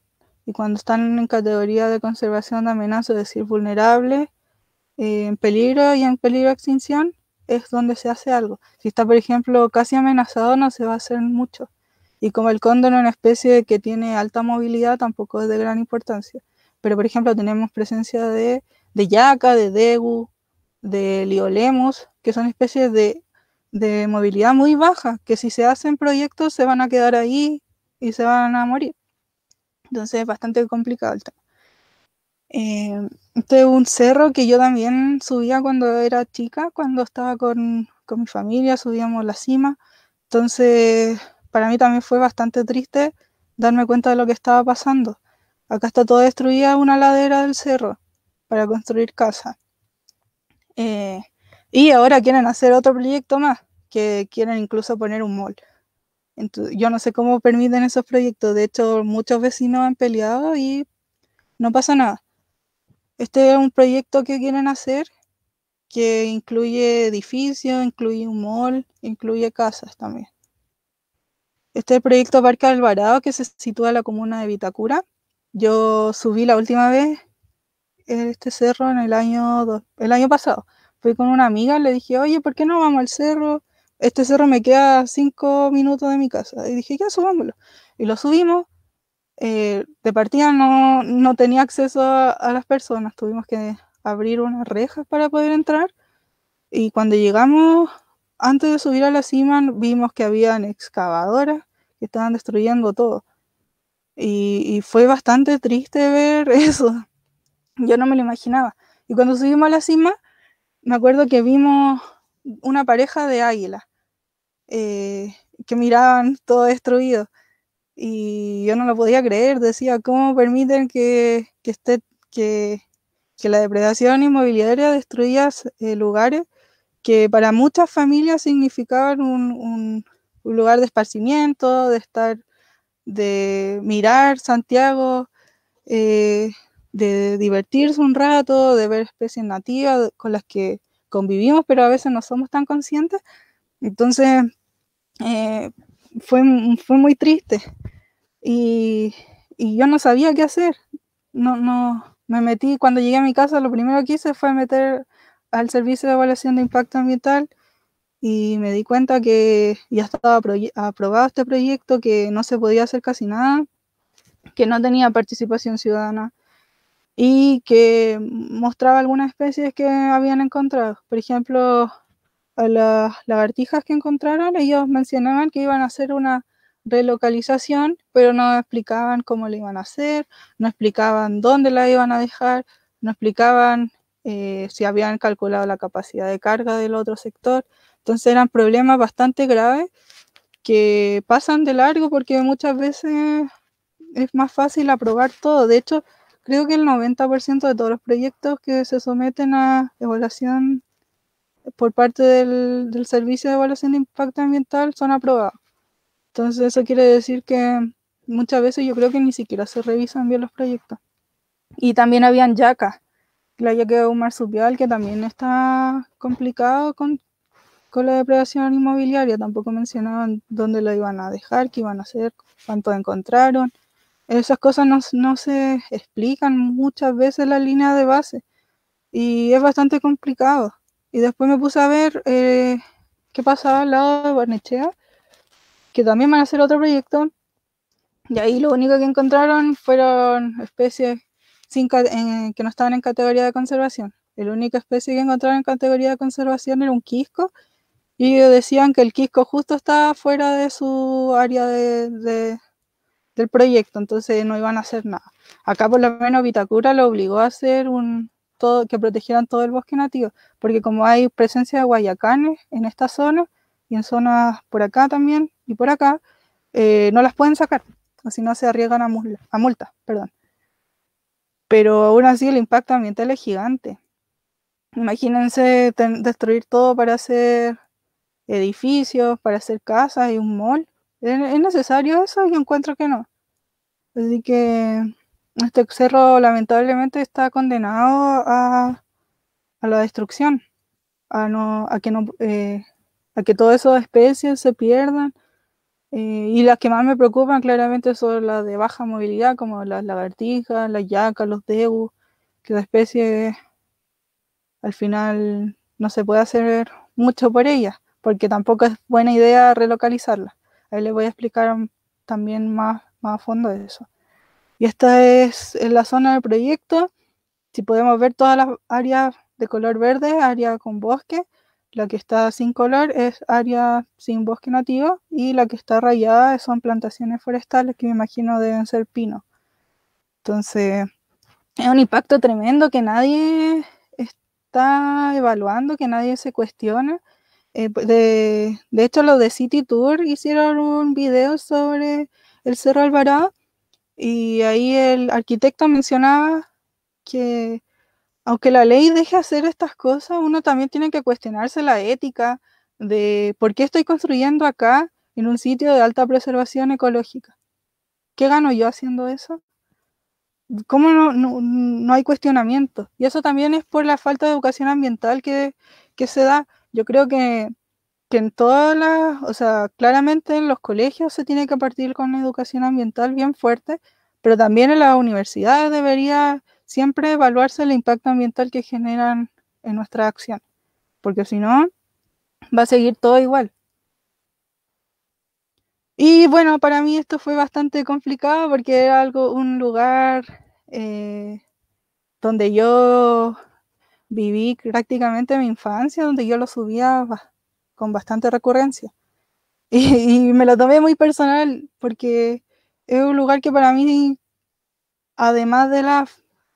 Y cuando están en categoría de conservación de amenaza, es decir, vulnerables, en peligro y en peligro de extinción, es donde se hace algo. Si está, por ejemplo, casi amenazado, no se va a hacer mucho. Y como el cóndor es una especie que tiene alta movilidad, tampoco es de gran importancia. Pero, por ejemplo, tenemos presencia de yaca, de degu, de liolemus, que son especies de movilidad muy baja, que si se hacen proyectos se van a quedar ahí y se van a morir. Entonces es bastante complicado el tema. Este es un cerro que yo también subía cuando era chica, cuando estaba con mi familia, subíamos la cima. Entonces, para mí también fue bastante triste darme cuenta de lo que estaba pasando. Acá está todo destruida una ladera del cerro para construir casas. Y ahora quieren hacer otro proyecto más, que quieren incluso poner un mall. Entonces, yo no sé cómo permiten esos proyectos. De hecho, muchos vecinos han peleado y no pasa nada. Este es un proyecto que quieren hacer que incluye edificios, incluye un mall, incluye casas también. Este es el proyecto Parque Alvarado que se sitúa en la comuna de Vitacura. Yo subí la última vez en este cerro en el año pasado. Fui con una amiga, le dije, oye, ¿por qué no vamos al cerro? Este cerro me queda a 5 minutos de mi casa. Y dije, ya subámoslo. Y lo subimos. De partida no tenía acceso a las personas, tuvimos que abrir unas rejas para poder entrar. Y cuando llegamos, antes de subir a la cima, vimos que habían excavadoras que estaban destruyendo todo. Y fue bastante triste ver eso. Yo no me lo imaginaba. Y cuando subimos a la cima, me acuerdo que vimos una pareja de águilas que miraban todo destruido. Y yo no lo podía creer, decía, ¿cómo permiten que, que la depredación inmobiliaria destruya lugares que para muchas familias significaban un lugar de esparcimiento, de mirar Santiago, eh, de divertirse un rato, de ver especies nativas con las que convivimos, pero a veces no somos tan conscientes? Entonces, eh, fue muy triste y, y yo no sabía qué hacer. Me metí, cuando llegué a mi casa, lo primero que hice fue meter al servicio de evaluación de impacto ambiental y me di cuenta que ya estaba aprobado este proyecto, que no se podía hacer casi nada, que no tenía participación ciudadana y que mostraba algunas especies que habían encontrado. Por ejemplo, a las lagartijas que encontraron, ellos mencionaban que iban a hacer una relocalización, pero no explicaban cómo lo iban a hacer, no explicaban dónde la iban a dejar, no explicaban si habían calculado la capacidad de carga del otro sector. Entonces eran problemas bastante graves que pasan de largo porque muchas veces es más fácil aprobar todo. De hecho, creo que el 90% de todos los proyectos que se someten a evaluación por parte del Servicio de Evaluación de Impacto Ambiental son aprobados. Entonces eso quiere decir que muchas veces yo creo que ni siquiera se revisan bien los proyectos. Y también habían yacas, la yaca de un marsupial que también está complicado con la depredación inmobiliaria. Tampoco mencionaban dónde lo iban a dejar, qué iban a hacer, cuánto encontraron. Esas cosas no se explican muchas veces en la línea de base y es bastante complicado. Y después me puse a ver qué pasaba al lado de Barnechea, que también van a hacer otro proyecto, y ahí lo único que encontraron fueron especies que no estaban en categoría de conservación. La única especie que encontraron en categoría de conservación era un quisco, y ellos decían que el quisco justo estaba fuera de su área del proyecto, entonces no iban a hacer nada. Acá por lo menos Vitacura lo obligó a hacer que protegieran todo el bosque nativo, porque como hay presencia de guayacanes en esta zona y en zonas por acá también y por acá, no las pueden sacar, o si no se arriesgan a multa, perdón. Pero aún así el impacto ambiental es gigante. Imagínense destruir todo para hacer edificios, para hacer casas y un mall. ¿Es necesario eso? Yo encuentro que no. Así que este cerro lamentablemente está condenado a la destrucción, a que todas esas especies se pierdan. Y las que más me preocupan claramente son las de baja movilidad, como las lagartijas, las yacas, los degus, que la especie al final no se puede hacer mucho por ellas, porque tampoco es buena idea relocalizarlas. Ahí les voy a explicar también más a fondo de eso. Y esta es la zona del proyecto. Si podemos ver todas las áreas de color verde, área con bosque. La que está sin color es área sin bosque nativo y la que está rayada son plantaciones forestales que me imagino deben ser pinos. Entonces, es un impacto tremendo que nadie está evaluando, que nadie se cuestiona. De hecho, los de City Tour hicieron un video sobre el Cerro Alvarado y ahí el arquitecto mencionaba que aunque la ley deje hacer estas cosas, uno también tiene que cuestionarse la ética de por qué estoy construyendo acá en un sitio de alta preservación ecológica. ¿Qué gano yo haciendo eso? ¿Cómo no hay cuestionamiento? Y eso también es por la falta de educación ambiental que se da. Yo creo que en todas o sea, claramente en los colegios se tiene que partir con una educación ambiental bien fuerte, pero también en las universidades debería siempre evaluarse el impacto ambiental que generan en nuestra acción, porque si no, va a seguir todo igual. Y bueno, para mí esto fue bastante complicado porque era un lugar donde yo viví prácticamente mi infancia, donde yo lo subía con bastante recurrencia. Y me lo tomé muy personal porque es un lugar que para mí, además de la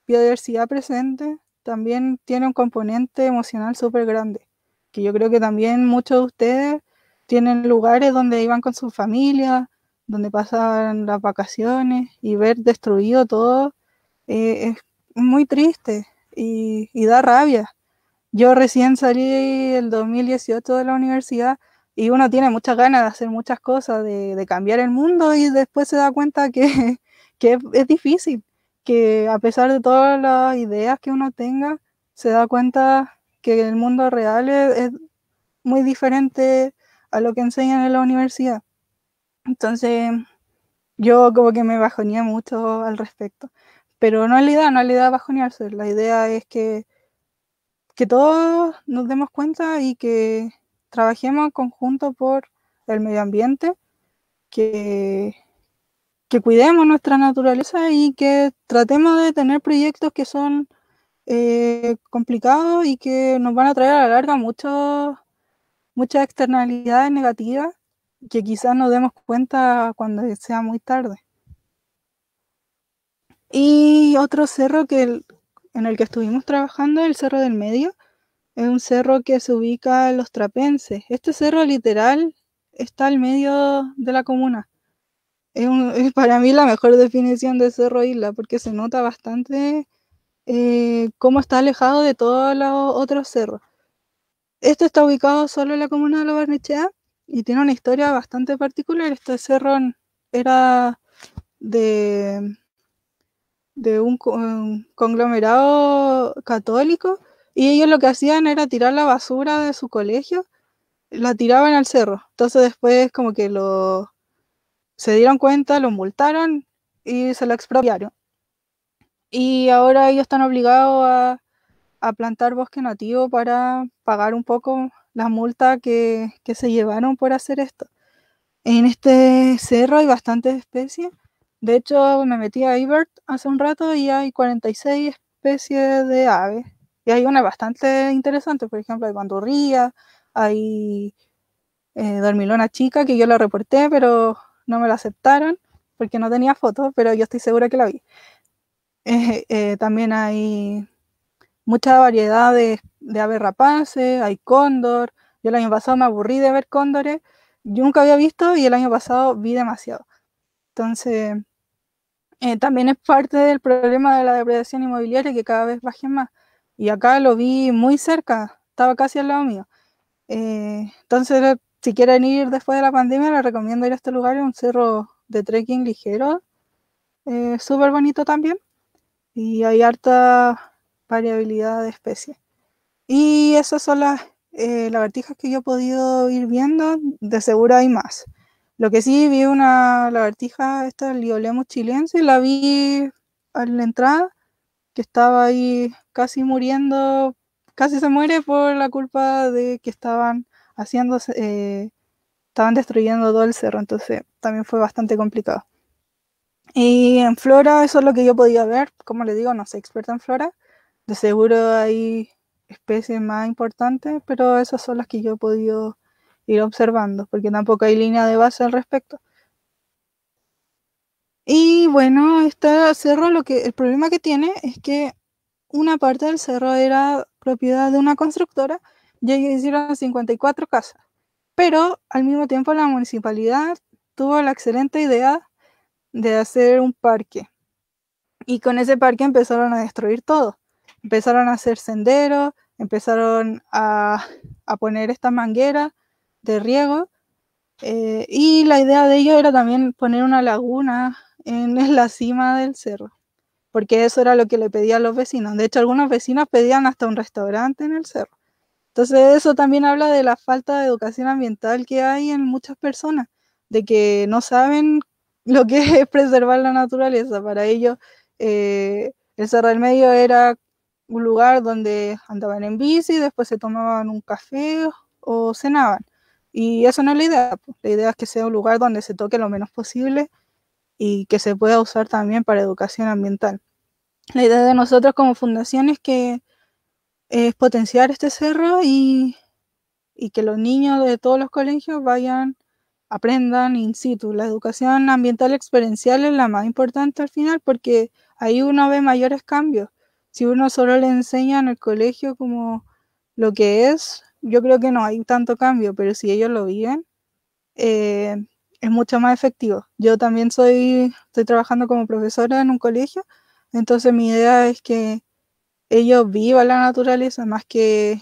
biodiversidad presente, también tiene un componente emocional súper grande. Que yo creo que también muchos de ustedes tienen lugares donde iban con su familia, donde pasaban las vacaciones y ver destruido todo es muy triste y da rabia. Yo recién salí el 2018 de la universidad y uno tiene muchas ganas de hacer muchas cosas, de cambiar el mundo y después se da cuenta que, que es difícil, que a pesar de todas las ideas que uno tenga, se da cuenta que el mundo real es muy diferente a lo que enseñan en la universidad. Entonces yo como que me bajoneé mucho al respecto. Pero no es la idea bajonearse, la idea es que todos nos demos cuenta y que trabajemos en conjunto por el medio ambiente, que, que cuidemos nuestra naturaleza y que tratemos de tener proyectos que son complicados y que nos van a traer a la larga muchas externalidades negativas que quizás nos demos cuenta cuando sea muy tarde. Y otro cerro en el que estuvimos trabajando, el Cerro del Medio, es un cerro que se ubica en Los Trapenses. Este cerro literal está al medio de la comuna. Es para mí la mejor definición de cerro isla, porque se nota bastante cómo está alejado de todos los otros cerros. Este está ubicado solo en la comuna de Lo Barnechea y tiene una historia bastante particular. Este cerro era de, de un conglomerado católico y ellos lo que hacían era tirar la basura de su colegio, la tiraban al cerro. Entonces después como que se dieron cuenta, lo multaron y se lo expropiaron. Y ahora ellos están obligados a plantar bosque nativo para pagar un poco la multa que se llevaron por hacer esto. En este cerro hay bastantes especies. De hecho, me metí a eBird hace un rato y hay 46 especies de aves. Y hay una bastante interesante, por ejemplo, hay bandurría, hay dormilona chica que yo la reporté, pero no me la aceptaron porque no tenía fotos, pero yo estoy segura que la vi. También hay mucha variedad de aves rapaces, hay cóndor. Yo el año pasado me aburrí de ver cóndores, yo nunca había visto y el año pasado vi demasiado. Entonces, también es parte del problema de la depredación inmobiliaria que cada vez bajen más. Y acá lo vi muy cerca, estaba casi al lado mío. Entonces, si quieren ir después de la pandemia, les recomiendo ir a este lugar, es un cerro de trekking ligero, súper bonito también, y hay harta variabilidad de especies. Y esas son las lagartijas que yo he podido ir viendo, de seguro hay más. Lo que sí, vi una lagartija, esta Liolemus chilense, la vi a la entrada, que estaba ahí casi muriendo, casi se muere por la culpa de que estaban destruyendo todo el cerro, entonces también fue bastante complicado. Y en flora, eso es lo que yo podía ver, como les digo, no soy experta en flora, de seguro hay especies más importantes, pero esas son las que yo he podido ir observando, porque tampoco hay línea de base al respecto. Y bueno, este cerro, el problema que tiene es que una parte del cerro era propiedad de una constructora y ellos hicieron 54 casas. Pero al mismo tiempo la municipalidad tuvo la excelente idea de hacer un parque. Y con ese parque empezaron a destruir todo. Empezaron a hacer senderos, empezaron a poner estas mangueras de riego. Y la idea de ello era también poner una laguna en la cima del cerro, porque eso era lo que le pedían los vecinos. De hecho, algunos vecinos pedían hasta un restaurante en el cerro. Entonces, eso también habla de la falta de educación ambiental que hay en muchas personas, de que no saben lo que es preservar la naturaleza. Para ellos, el Cerro del Medio era un lugar donde andaban en bici, después se tomaban un café o cenaban. Y eso no es la idea. La idea es que sea un lugar donde se toque lo menos posible y que se pueda usar también para educación ambiental. La idea de nosotros como fundación es potenciar este cerro y que los niños de todos los colegios vayan, aprendan in situ. La educación ambiental experiencial es la más importante al final porque ahí uno ve mayores cambios. Si uno solo le enseña en el colegio como lo que es, yo creo que no hay tanto cambio, pero si ellos lo viven, eh, es mucho más efectivo. Yo también estoy trabajando como profesora en un colegio, entonces mi idea es que ellos vivan la naturaleza más que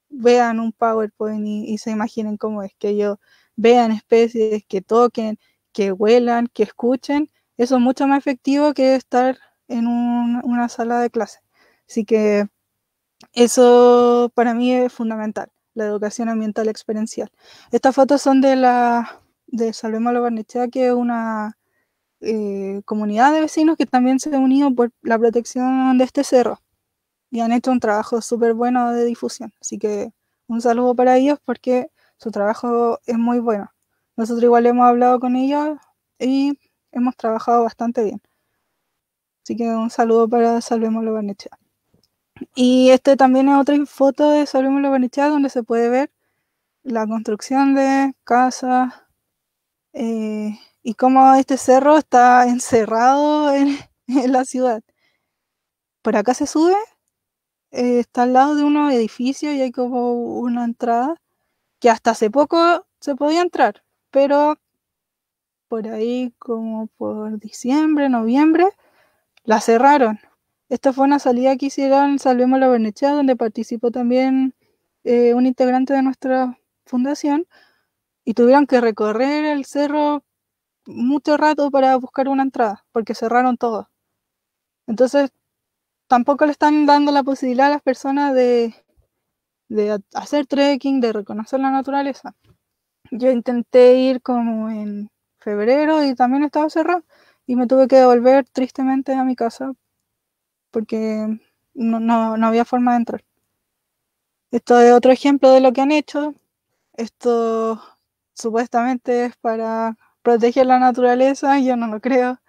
vean un PowerPoint y se imaginen cómo es, que ellos vean especies, que toquen, que huelan, que escuchen. Eso es mucho más efectivo que estar en una sala de clase. Así que eso para mí es fundamental, la educación ambiental experiencial. Estas fotos son de Salvemos la Barnechea, que es una comunidad de vecinos que también se han unido por la protección de este cerro y han hecho un trabajo súper bueno de difusión. Así que un saludo para ellos porque su trabajo es muy bueno. Nosotros igual hemos hablado con ellos y hemos trabajado bastante bien. Así que un saludo para Salvemos la Barnechea. Y este también es otra foto de Salvemos la Barnechea donde se puede ver la construcción de casas y cómo este cerro está encerrado en la ciudad. por acá se sube, está al lado de unos edificios y hay como una entrada que hasta hace poco se podía entrar, pero por ahí como por diciembre, noviembre, la cerraron. Esta fue una salida que hicieron Salvemos la Barnechea, donde participó también un integrante de nuestra fundación, y tuvieron que recorrer el cerro mucho rato para buscar una entrada, porque cerraron todo. Entonces, tampoco le están dando la posibilidad a las personas de hacer trekking, de reconocer la naturaleza. Yo intenté ir como en febrero y también estaba cerrado, y me tuve que devolver tristemente a mi casa porque no había forma de entrar. Esto es otro ejemplo de lo que han hecho. Esto supuestamente es para proteger la naturaleza, yo no lo creo.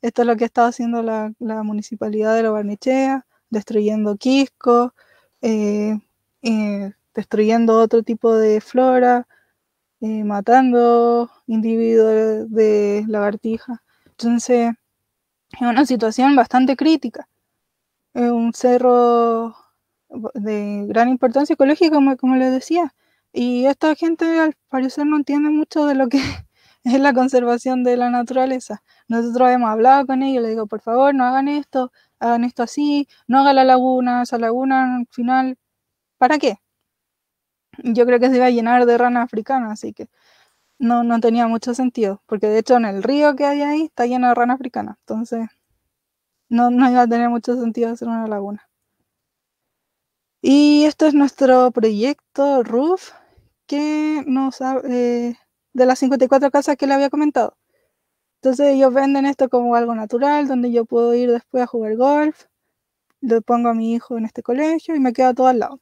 Esto es lo que está haciendo la municipalidad de La Barnechea, destruyendo quiscos, eh, destruyendo otro tipo de flora, matando individuos de lagartijas. Entonces, es una situación bastante crítica. Es un cerro de gran importancia ecológica, como les decía. Y esta gente al parecer no entiende mucho de lo que es la conservación de la naturaleza. Nosotros hemos hablado con ellos, les digo, por favor, no hagan esto así, no hagan la laguna, esa laguna al final, ¿para qué? Yo creo que se iba a llenar de rana africana, así que no tenía mucho sentido, porque de hecho en el río que hay ahí está lleno de rana africana, entonces no iba a tener mucho sentido hacer una laguna. Y esto es nuestro proyecto RUF, que de las 54 casas que le había comentado. Entonces ellos venden esto como algo natural, donde yo puedo ir después a jugar golf, le pongo a mi hijo en este colegio y me queda todo al lado.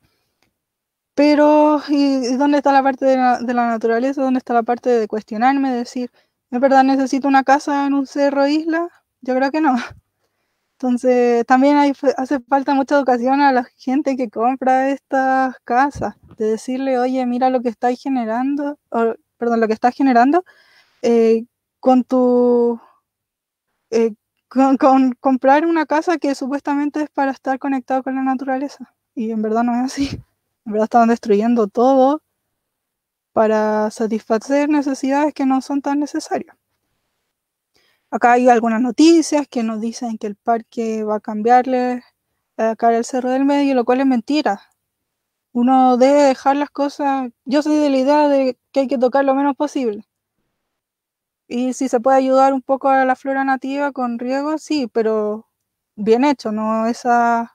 Pero, ¿y dónde está la parte de la naturaleza? ¿Dónde está la parte de cuestionarme, de decir, ¿es verdad necesito una casa en un cerro isla? Yo creo que no. Entonces, también hace falta mucha educación a la gente que compra estas casas, de decirle, oye, mira lo que estáis generando, perdón, lo que estás generando eh, con tu, eh, con comprar una casa que supuestamente es para estar conectado con la naturaleza. Y en verdad no es así. En verdad están destruyendo todo para satisfacer necesidades que no son tan necesarias. Acá hay algunas noticias que nos dicen que el parque va a cambiarle la cara al Cerro del Medio, lo cual es mentira. Uno debe dejar las cosas. Yo soy de la idea de que hay que tocar lo menos posible. Y si se puede ayudar un poco a la flora nativa con riego, sí, pero bien hecho, no esas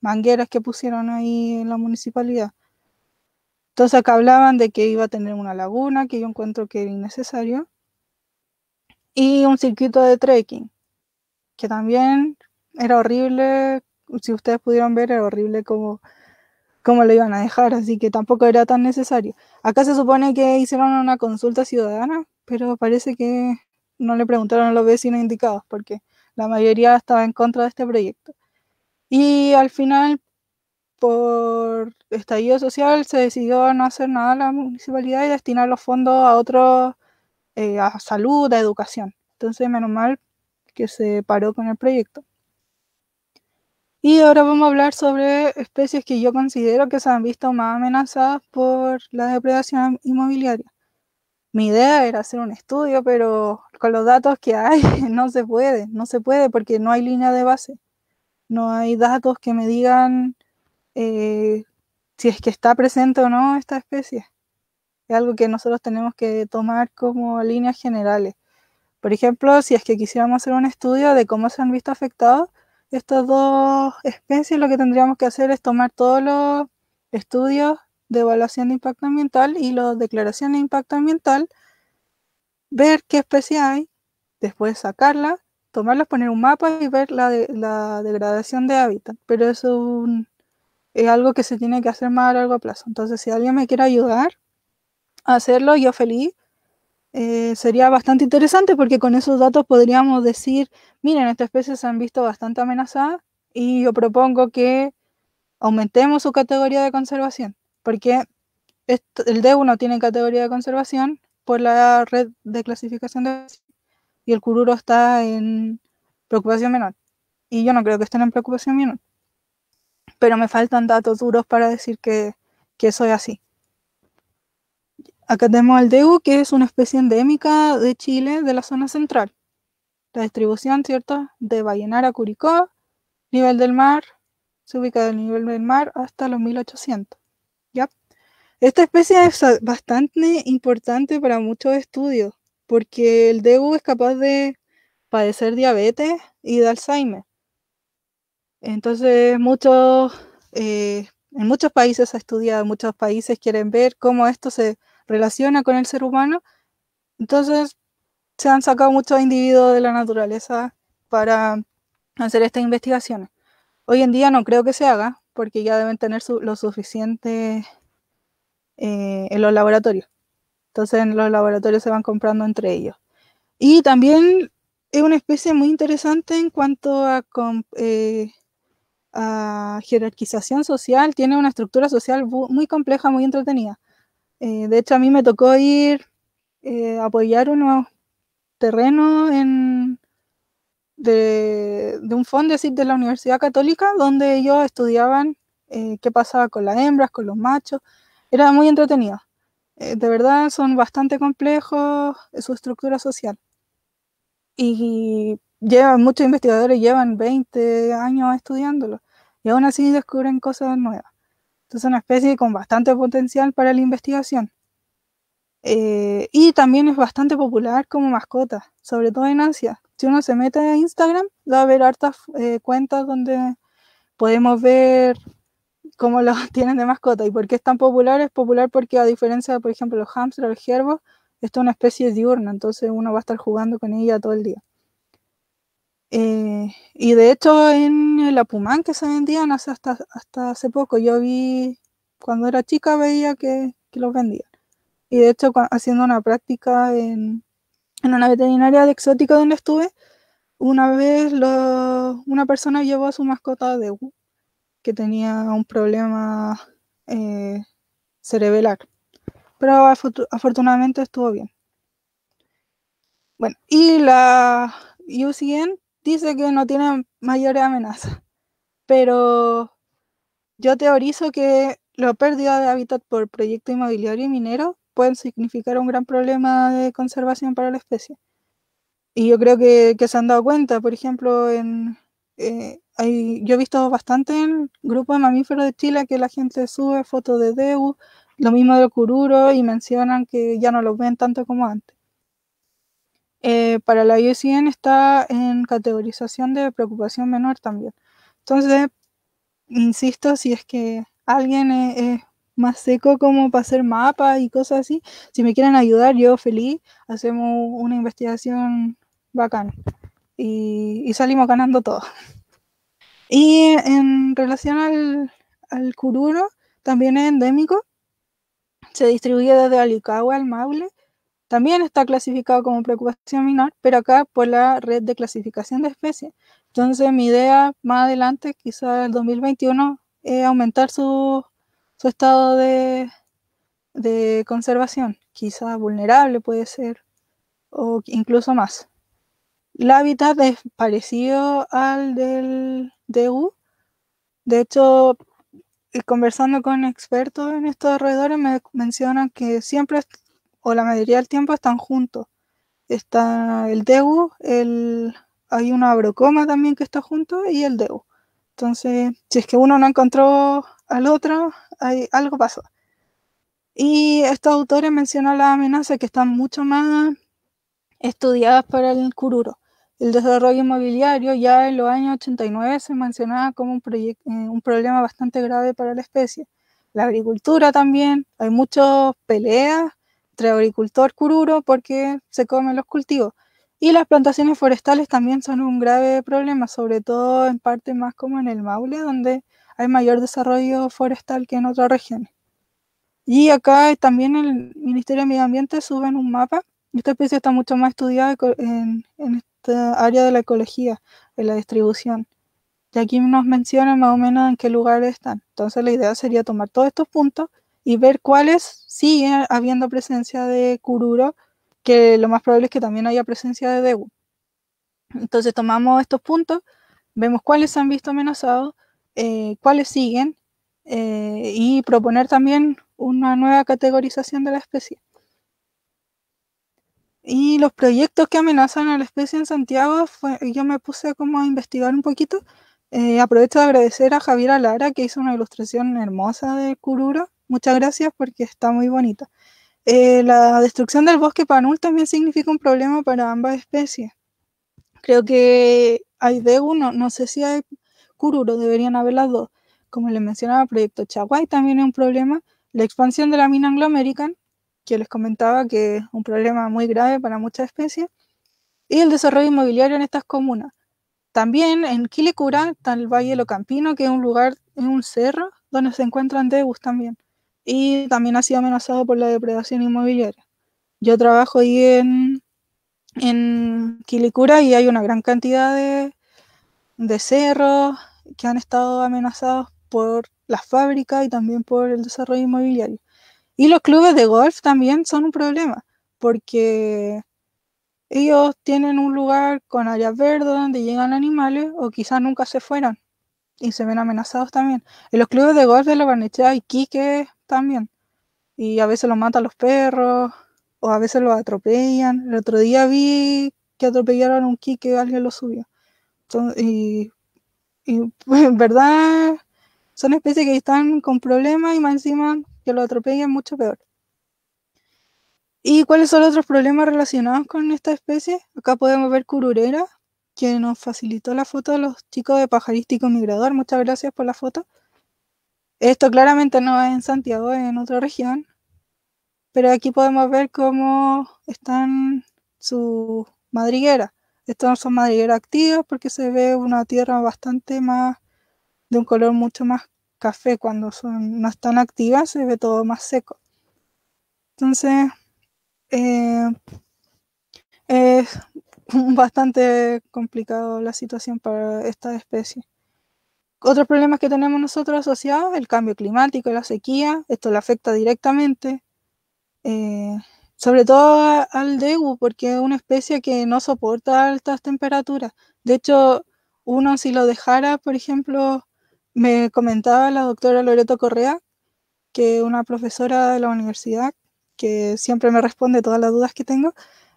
mangueras que pusieron ahí en la municipalidad. Entonces acá hablaban de que iba a tener una laguna, que yo encuentro que era innecesario, y un circuito de trekking, que también era horrible. Si ustedes pudieron ver, era horrible cómo lo iban a dejar, así que tampoco era tan necesario. Acá se supone que hicieron una consulta ciudadana, pero parece que no le preguntaron a los vecinos indicados, porque la mayoría estaba en contra de este proyecto. Y al final, por estallido social, se decidió no hacer nada en la municipalidad y destinar los fondos a otros, a salud, a educación. Entonces, menos mal que se paró con el proyecto. Y ahora vamos a hablar sobre especies que yo considero que se han visto más amenazadas por la depredación inmobiliaria. Mi idea era hacer un estudio, pero con los datos que hay no se puede porque no hay línea de base. No hay datos que me digan si es que está presente o no esta especie. Es algo que nosotros tenemos que tomar como líneas generales. Por ejemplo, si es que quisiéramos hacer un estudio de cómo se han visto afectados estas dos especies, lo que tendríamos que hacer es tomar todos los estudios de evaluación de impacto ambiental y las declaraciones de impacto ambiental, ver qué especie hay, después sacarla, tomarlas, poner un mapa y ver la degradación de hábitat. Pero eso es algo que se tiene que hacer más a largo plazo. Entonces, si alguien me quiere ayudar a hacerlo, yo feliz. Sería bastante interesante porque con esos datos podríamos decir, miren, estas especies se han visto bastante amenazadas y yo propongo que aumentemos su categoría de conservación, porque el D1 tiene categoría de conservación por la red de clasificación de y el cururo está en preocupación menor. Y yo no creo que estén en preocupación menor. pero me faltan datos duros para decir que eso es así. Acá tenemos al degu, que es una especie endémica de Chile, de la zona central. La distribución, ¿cierto?, de Vallenar a Curicó, nivel del mar, se ubica del nivel del mar hasta los 1800. ¿Ya? Esta especie es bastante importante para muchos estudios, porque el degu es capaz de padecer diabetes y de Alzheimer. Entonces, en muchos países se ha estudiado, muchos países quieren ver cómo esto se relaciona con el ser humano. Entonces, se han sacado muchos individuos de la naturaleza para hacer estas investigaciones. Hoy en día no creo que se haga, porque ya deben tener lo suficiente en los laboratorios. Entonces, en los laboratorios se van comprando entre ellos. Y también es una especie muy interesante en cuanto a jerarquización social. Tiene una estructura social muy compleja, muy entretenida. De hecho, a mí me tocó ir a apoyar unos terrenos de un fondo de la Universidad Católica, donde ellos estudiaban qué pasaba con las hembras, con los machos. Era muy entretenido. De verdad son bastante complejos su estructura social. Y muchos investigadores llevan 20 años estudiándolo y aún así descubren cosas nuevas. Entonces es una especie con bastante potencial para la investigación. Y también es bastante popular como mascota, sobre todo en Asia. Si uno se mete a Instagram, va a ver hartas cuentas donde podemos ver cómo lo tienen de mascota. ¿Y por qué es tan popular? Es popular porque, a diferencia de, por ejemplo, los hámsters o el ciervo, esto es una especie diurna, entonces uno va a estar jugando con ella todo el día. Y de hecho en el Apumán que se vendían hasta hace poco, yo vi, cuando era chica veía que los vendían. Y de hecho haciendo una práctica en una veterinaria de exótica donde estuve, una vez una persona llevó a su mascota de que tenía un problema cerebral, pero afortunadamente estuvo bien. Bueno, y la IUCN dice que no tiene mayores amenazas, pero yo teorizo que la pérdida de hábitat por proyecto inmobiliario y minero pueden significar un gran problema de conservación para la especie. Y yo creo que se han dado cuenta, por ejemplo, yo he visto bastante en grupos de mamíferos de Chile que la gente sube fotos de degu, lo mismo del cururo, y mencionan que ya no los ven tanto como antes. Para la IUCN está en categorización de preocupación menor también. Entonces, insisto, si es que alguien es más seco como para hacer mapas y cosas así, si me quieren ayudar, yo feliz, hacemos una investigación bacana y salimos ganando todo. Y en relación al cururo, también es endémico, se distribuye desde Alicagua al Maule. También está clasificado como preocupación menor, pero acá por la red de clasificación de especies. Entonces mi idea más adelante, quizá el 2021, es aumentar su estado de conservación, quizá vulnerable puede ser, o incluso más. El hábitat es parecido al del DU. De hecho, conversando con expertos en estos alrededores, me mencionan que siempre, o la mayoría del tiempo, están juntos. Está el DEU, hay una brocoma también que está junto y el DEU. Entonces, si es que uno no encontró al otro, algo pasó. Y estos autores mencionan las amenazas que están mucho más estudiadas para el cururo. El desarrollo inmobiliario ya en los años 89 se mencionaba como un problema bastante grave para la especie. La agricultura también, hay muchas peleas entre agricultor cururo porque se comen los cultivos. Y las plantaciones forestales también son un grave problema, sobre todo en parte más como en el Maule, donde hay mayor desarrollo forestal que en otras regiones. Y acá también el Ministerio de Medio Ambiente sube en un mapa. Esta especie está mucho más estudiada en esta área de la ecología, en la distribución. Y aquí nos mencionan más o menos en qué lugares están. Entonces la idea sería tomar todos estos puntos y ver cuáles sigue habiendo presencia de cururo, que lo más probable es que también haya presencia de degu. Entonces tomamos estos puntos, vemos cuáles se han visto amenazados cuáles siguen y proponer también una nueva categorización de la especie. Y los proyectos que amenazan a la especie en Santiago, yo me puse como a investigar un poquito. Aprovecho de agradecer a Javiera Lara, que hizo una ilustración hermosa de Cururo. Muchas gracias porque está muy bonita. La destrucción del bosque panul también significa un problema para ambas especies. Creo que hay Degu, no sé si hay Cururo, deberían haber las dos. Como les mencionaba, el proyecto Chaguay también es un problema. La expansión de la mina Anglo American, que les comentaba que es un problema muy grave para muchas especies, y el desarrollo inmobiliario en estas comunas. También en Quilicura está el Valle Locampino, que es un lugar, es un cerro donde se encuentran degus también. Y también ha sido amenazado por la depredación inmobiliaria. Yo trabajo ahí en Quilicura y hay una gran cantidad de cerros que han estado amenazados por las fábricas y también por el desarrollo inmobiliario. Y los clubes de golf también son un problema, porque ellos tienen un lugar con áreas verdes donde llegan animales o quizás nunca se fueran y se ven amenazados también. En los clubes de golf de La Barnechea hay quiques también y a veces los matan los perros o a veces los atropellan. El otro día vi que atropellaron a un quique, alguien lo subió. Y pues, en verdad son especies que están con problemas y más encima que lo atropellan mucho peor. ¿Y cuáles son los otros problemas relacionados con esta especie? Acá podemos ver cururera, que nos facilitó la foto de los chicos de Pajarístico Migrador. Muchas gracias por la foto. Esto claramente no es en Santiago, es en otra región, pero aquí podemos ver cómo están sus madrigueras. Estas no son madrigueras activas porque se ve una tierra bastante más, de un color mucho más café. Cuando no están activas se ve todo más seco. Entonces, eh, es bastante complicado la situación para esta especie. Otros problemas que tenemos nosotros asociados, el cambio climático y la sequía, esto le afecta directamente, eh, sobre todo al degu, porque es una especie que no soporta altas temperaturas. De hecho, uno si lo dejara, por ejemplo, me comentaba la doctora Loreto Correa, que es una profesora de la universidad, que siempre me responde todas las dudas que tengo,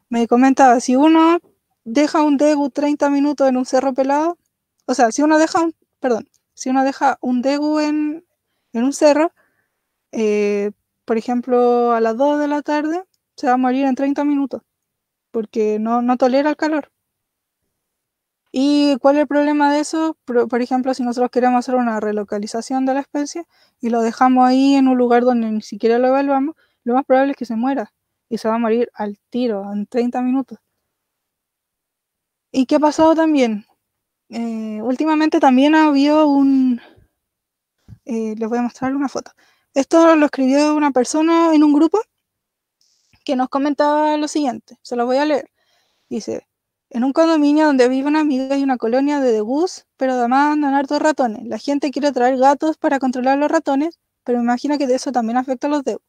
me comentaba, si uno deja un degu 30 minutos en un cerro pelado, o sea, si uno deja un degu en un cerro, eh, por ejemplo, a las 2 de la tarde, se va a morir en 30 minutos, porque no tolera el calor. ¿Y cuál es el problema de eso? Por ejemplo, si nosotros queremos hacer una relocalización de la especie y lo dejamos ahí en un lugar donde ni siquiera lo evaluamos, lo más probable es que se muera y se va a morir al tiro, en 30 minutos. ¿Y qué ha pasado también? Últimamente también ha habido les voy a mostrar una foto. Esto lo escribió una persona en un grupo que nos comentaba lo siguiente, se lo voy a leer. Dice, en un condominio donde vive una amiga y una colonia de degus, pero además andan hartos ratones. La gente quiere traer gatos para controlar los ratones, pero me imagino que de eso también afecta a los degus.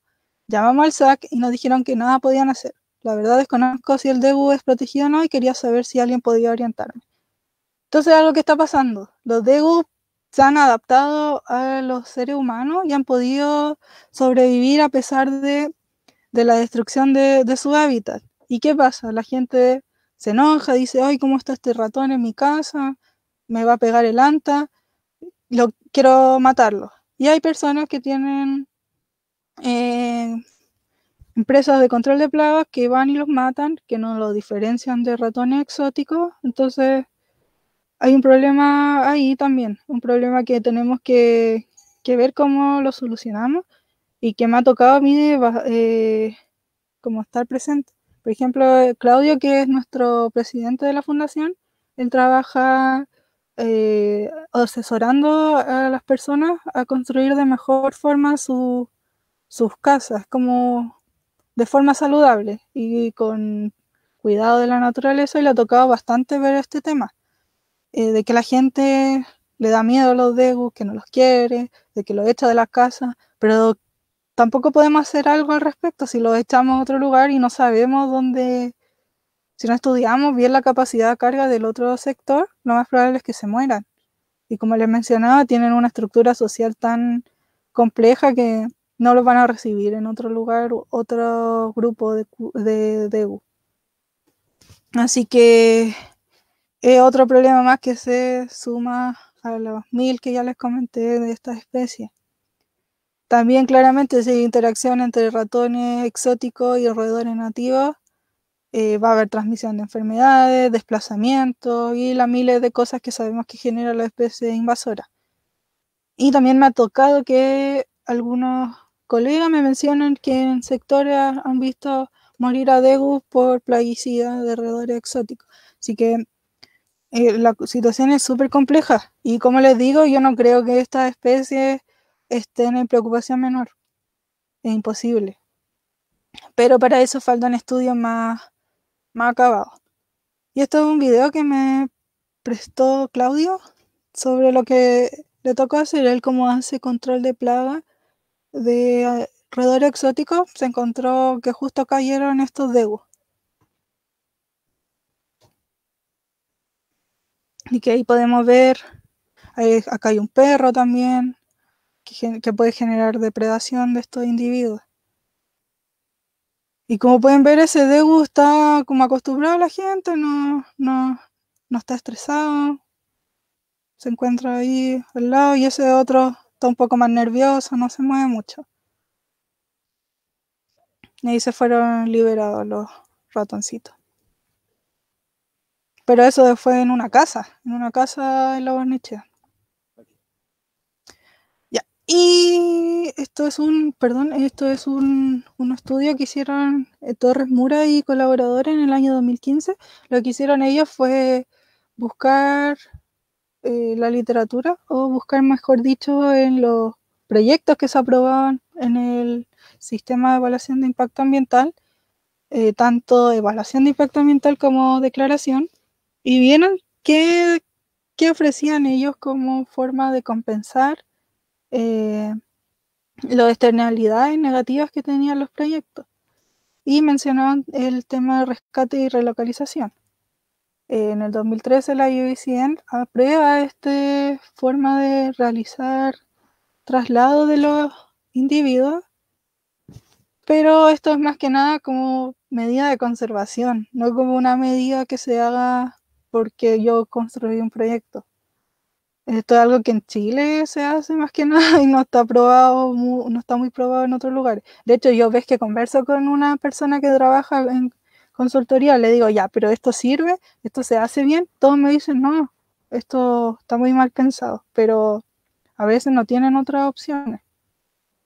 Llamamos al SAC y nos dijeron que nada podían hacer. La verdad desconozco si el degu es protegido o no y quería saber si alguien podía orientarme. Entonces, algo que está pasando. Los degus se han adaptado a los seres humanos y han podido sobrevivir a pesar de la destrucción de su hábitat. ¿Y qué pasa? La gente se enoja, dice, ay, ¿cómo está este ratón en mi casa? Me va a pegar el anta, quiero matarlo. Y hay personas que tienen eh, empresas de control de plagas que van y los matan, que no lo diferencian de ratones exóticos. Entonces, hay un problema ahí también, un problema que tenemos que ver cómo lo solucionamos y que me ha tocado a mí como estar presente. Por ejemplo, Claudio, que es nuestro presidente de la fundación, él trabaja asesorando a las personas a construir de mejor forma sus casas, como de forma saludable y con cuidado de la naturaleza, y le ha tocado bastante ver este tema, de que la gente le da miedo a los degus, que no los quiere, de que los echa de la casa, pero tampoco podemos hacer algo al respecto si los echamos a otro lugar y no sabemos dónde, si no estudiamos bien la capacidad de carga del otro sector, lo más probable es que se mueran. Y como les mencionaba, tienen una estructura social tan compleja que no los van a recibir en otro lugar, otro grupo de DEU. Así que es otro problema más que se suma a los 1000 que ya les comenté de esta especie. También claramente si hay interacción entre ratones exóticos y roedores nativos, va a haber transmisión de enfermedades, desplazamiento y las miles de cosas que sabemos que genera la especie invasora. Y también me ha tocado que algunos colegas me mencionan que en sectores han visto morir a degus por plaguicida de roedores exóticos. Así que la situación es súper compleja. Y como les digo, yo no creo que estas especies estén en preocupación menor. Es imposible. Pero para eso faltan estudios más acabados. Y esto es un video que me prestó Claudio sobre lo que le tocó hacer. Él como hace control de plaga de roedores exóticos, se encontró que justo cayeron estos degus. Y que ahí podemos ver, acá hay un perro también, que puede generar depredación de estos individuos. Y como pueden ver, ese degu está como acostumbrado a la gente, no está estresado, se encuentra ahí al lado, y ese otro está un poco más nervioso, no se mueve mucho. Y ahí se fueron liberados los ratoncitos. Pero eso fue en una casa en la Barnechea. Ya. Y esto es un estudio que hicieron Torres Mura y colaboradores en el año 2015. Lo que hicieron ellos fue buscar la literatura, o buscar, mejor dicho, en los proyectos que se aprobaban en el sistema de evaluación de impacto ambiental, tanto evaluación de impacto ambiental como declaración, y vieron qué ofrecían ellos como forma de compensar las externalidades negativas que tenían los proyectos. Y mencionaban el tema de rescate y relocalización. En el 2013 la UICN aprueba esta forma de realizar traslado de los individuos, pero esto es más que nada como medida de conservación, no como una medida que se haga porque yo construí un proyecto. Esto es algo que en Chile se hace más que nada y no está probado, no está muy probado en otros lugares. De hecho, yo ves que converso con una persona que trabaja en consultoría, le digo, ya, pero esto sirve, esto se hace bien, todos me dicen, no, esto está muy mal pensado, pero a veces no tienen otras opciones.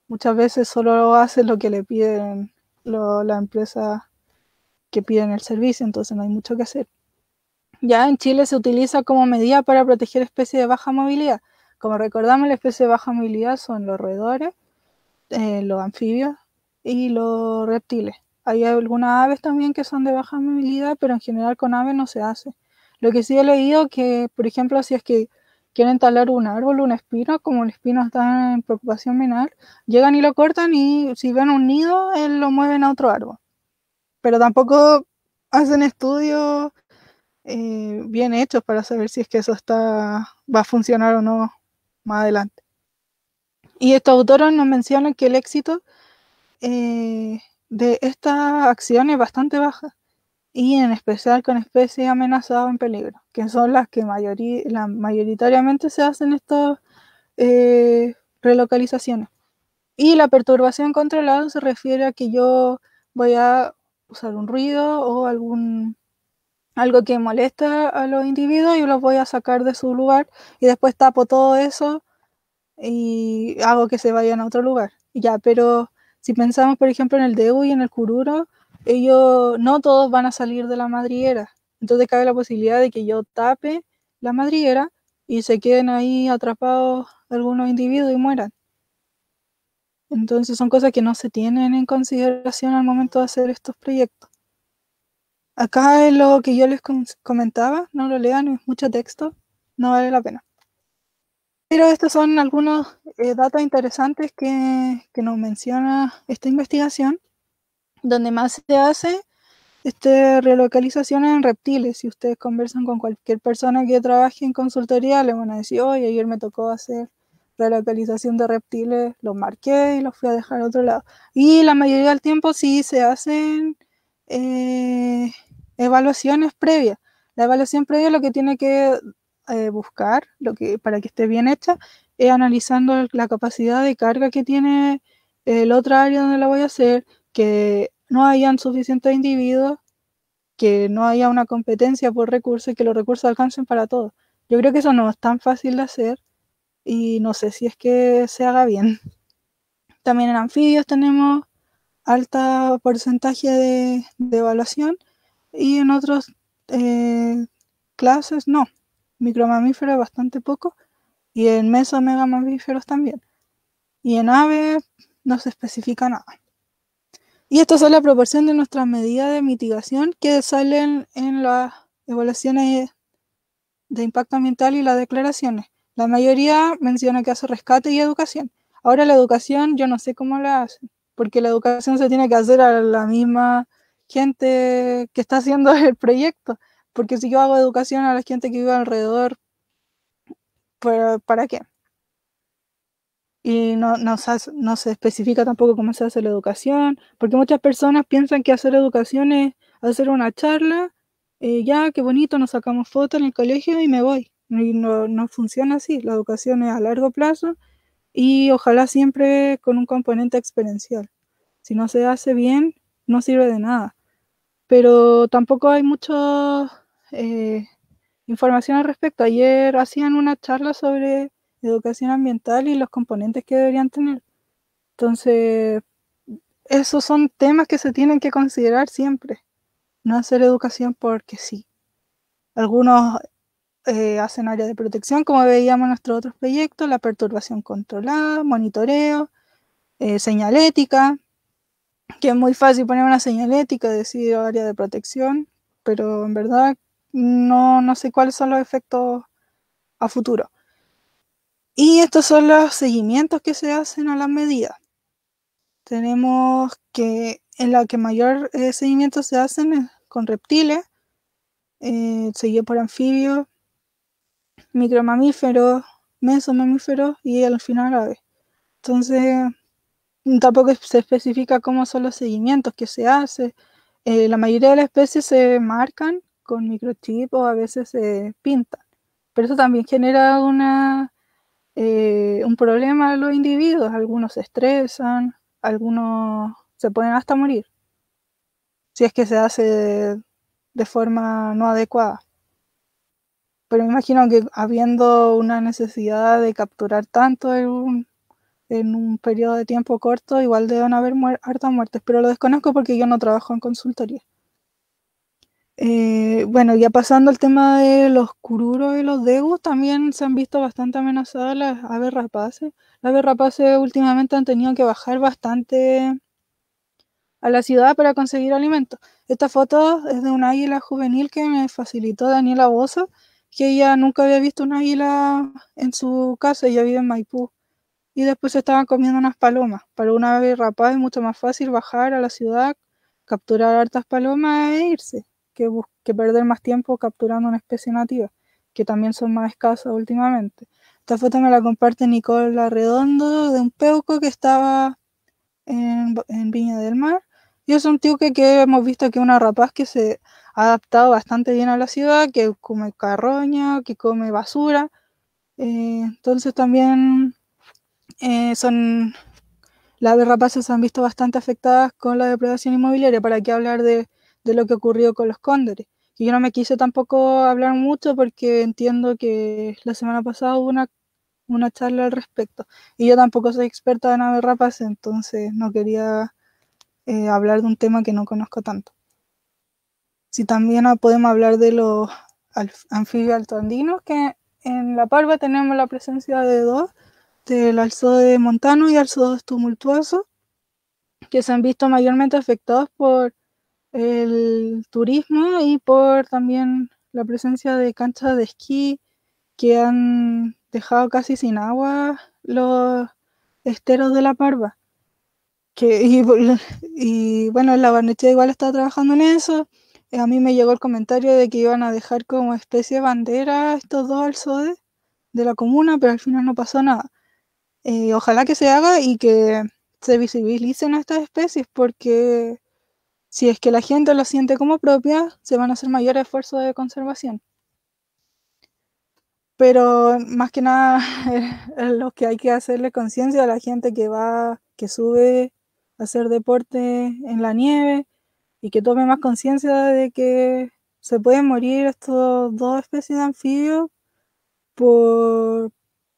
Muchas veces solo hacen lo que le piden las empresas que piden el servicio, entonces no hay mucho que hacer. Ya en Chile se utiliza como medida para proteger especies de baja movilidad. Como recordamos, las especies de baja movilidad son los roedores, los anfibios y los reptiles. Hay algunas aves también que son de baja movilidad, pero en general con aves no se hace. Lo que sí he leído que, por ejemplo, si es que quieren talar un árbol, un espino, como el espino está en preocupación menor, llegan y lo cortan, y si ven un nido, lo mueven a otro árbol. Pero tampoco hacen estudios bien hechos para saber si es que eso va a funcionar o no más adelante. Y estos autores nos mencionan que el éxito de esta acción es bastante baja, y en especial con especies amenazadas o en peligro, que son las que mayoritariamente se hacen estas relocalizaciones. Y la perturbación controlada se refiere a que yo voy a usar un ruido o algo que molesta a los individuos, y los voy a sacar de su lugar, y después tapo todo eso y hago que se vayan a otro lugar. Ya, pero si pensamos, por ejemplo, en el Deu y en el Cururo, ellos no todos van a salir de la madriguera. Entonces cabe la posibilidad de que yo tape la madriguera y se queden ahí atrapados algunos individuos y mueran. Entonces son cosas que no se tienen en consideración al momento de hacer estos proyectos. Acá es lo que yo les comentaba, no lo lean, es mucho texto, no vale la pena. Pero estos son algunos datos interesantes que nos menciona esta investigación, donde más se hace relocalizaciones en reptiles. Si ustedes conversan con cualquier persona que trabaje en consultoría, le van a decir, oye, ayer me tocó hacer relocalización de reptiles, los marqué y los fui a dejar a otro lado. Y la mayoría del tiempo sí se hacen evaluaciones previas. La evaluación previa lo que tiene que buscar, para que esté bien hecha, es analizando la capacidad de carga que tiene el otro área donde la voy a hacer, que no hayan suficientes individuos, que no haya una competencia por recursos y que los recursos alcancen para todos. Yo creo que eso no es tan fácil de hacer y no sé si es que se haga bien. También en anfibios tenemos alta porcentaje de evaluación y en otros clases no. Micromamíferos bastante poco y en megamamíferos también. Y en aves no se especifica nada. Y esto es la proporción de nuestras medidas de mitigación que salen en las evaluaciones de impacto ambiental y las declaraciones. La mayoría menciona que hace rescate y educación. Ahora la educación yo no sé cómo la hacen, porque la educación se tiene que hacer a la misma gente que está haciendo el proyecto, porque si yo hago educación a la gente que vive alrededor, ¿para qué? Y no se especifica tampoco cómo se hace la educación, porque muchas personas piensan que hacer educación es hacer una charla, ya, qué bonito, nos sacamos fotos en el colegio y me voy. Y no funciona así, la educación es a largo plazo y ojalá siempre con un componente experiencial. Si no se hace bien, no sirve de nada. Pero tampoco hay mucha información al respecto. Ayer hacían una charla sobre educación ambiental y los componentes que deberían tener. Entonces, esos son temas que se tienen que considerar siempre. No hacer educación porque sí. Algunos hacen área de protección, como veíamos en nuestros otros proyectos, la perturbación controlada, monitoreo, señalética, que es muy fácil poner una señalética, decir área de protección, pero en verdad no sé cuáles son los efectos a futuro. Y estos son los seguimientos que se hacen a las medidas. Tenemos que en la que mayor seguimiento se hacen es con reptiles, seguido por anfibios, micromamíferos, mesomamíferos y al final aves. Entonces, tampoco se especifica cómo son los seguimientos que se hace. La mayoría de las especies se marcan con microchip o a veces se pintan. Pero eso también genera un problema a los individuos. Algunos se estresan, algunos se pueden hasta morir si es que se hace de forma no adecuada. Pero me imagino que habiendo una necesidad de capturar tanto en un periodo de tiempo corto, igual deben haber hartas muertes, pero lo desconozco porque yo no trabajo en consultoría. Bueno, ya pasando al tema de los cururos y los degus, también se han visto bastante amenazadas las aves rapaces. Las aves rapaces últimamente han tenido que bajar bastante a la ciudad para conseguir alimento. Esta foto es de un águila juvenil que me facilitó Daniela Bozo, que ella nunca había visto un águila en su casa, ella vive en Maipú. Y después estaban comiendo unas palomas. Para una ave rapaz es mucho más fácil bajar a la ciudad, capturar hartas palomas e irse, que perder más tiempo capturando una especie nativa, que también son más escasas últimamente. Esta foto me la comparte Nicola Redondo de un peuco que estaba en Viña del Mar. Y es un tiuque que hemos visto que es una rapaz que se ha adaptado bastante bien a la ciudad, que come carroña, que come basura. Entonces también son las aves rapaces se han visto bastante afectadas con la depredación inmobiliaria. ¿Para qué hablar de lo que ocurrió con los cóndores? Y yo no me quise tampoco hablar mucho porque entiendo que la semana pasada hubo una charla al respecto. Y yo tampoco soy experta en aves rapaces, entonces no quería hablar de un tema que no conozco tanto. Si también podemos hablar de los anfibios altoandinos, que en La Parva tenemos la presencia de dos, del alzoe montano y alzoes tumultuosos, que se han visto mayormente afectados por el turismo y por también la presencia de canchas de esquí que han dejado casi sin agua los esteros de La Parva. Que, y bueno, la Barnechea igual está trabajando en eso. A mí me llegó el comentario de que iban a dejar como especie de bandera estos dos al SODE de la comuna, pero al final no pasó nada. Ojalá que se haga y que se visibilicen a estas especies, porque si es que la gente lo siente como propia, se van a hacer mayores esfuerzos de conservación. Pero más que nada, lo que hay que hacerle conciencia a la gente que va, que sube a hacer deporte en la nieve y que tome más conciencia de que se pueden morir estos dos especies de anfibios por,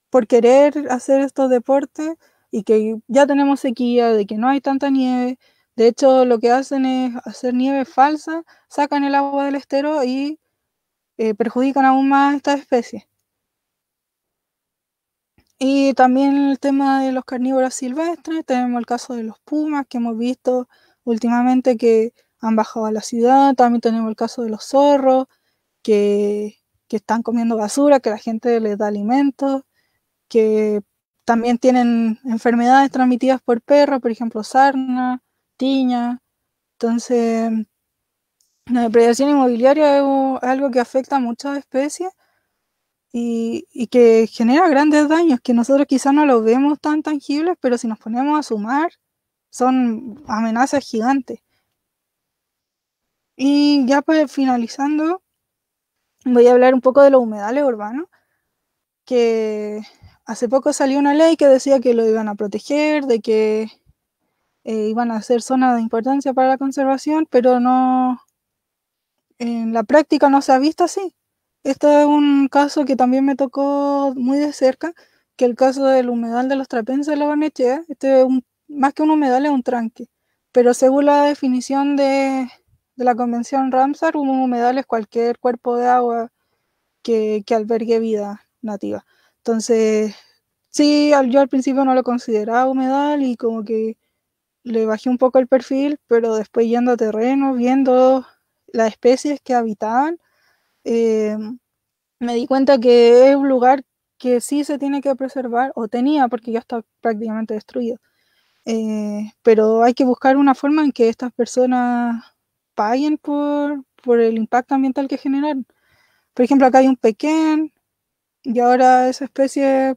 por querer hacer estos deportes y que ya tenemos sequía, de que no hay tanta nieve. De hecho, lo que hacen es hacer nieve falsa, sacan el agua del estero y perjudican aún más a estas especies. Y también el tema de los carnívoros silvestres, tenemos el caso de los pumas que hemos visto últimamente que han bajado a la ciudad, también tenemos el caso de los zorros que, que están comiendo basura, que la gente les da alimentos, que también tienen enfermedades transmitidas por perros, por ejemplo, sarna, tiña. Entonces, la depredación inmobiliaria es algo que afecta a muchas especies y que genera grandes daños que nosotros quizás no los vemos tan tangibles, pero si nos ponemos a sumar, son amenazas gigantes. Y ya pues finalizando, voy a hablar un poco de los humedales urbanos, que hace poco salió una ley que decía que lo iban a proteger, de que iban a ser zonas de importancia para la conservación, pero no, en la práctica no se ha visto así. Este es un caso que también me tocó muy de cerca, que el caso del humedal de los Trapenses de la Barnechea. Este es más que un humedal, es un tranque. Pero según la definición de la Convención Ramsar, un humedal es cualquier cuerpo de agua que albergue vida nativa. Entonces, sí, yo al principio no lo consideraba humedal y como que le bajé un poco el perfil, pero después yendo a terreno, viendo las especies que habitaban, eh, me di cuenta que es un lugar que sí se tiene que preservar, o tenía, porque ya está prácticamente destruido. Pero hay que buscar una forma en que estas personas paguen por el impacto ambiental que generan. Por ejemplo, acá hay un pequeño y ahora esa especie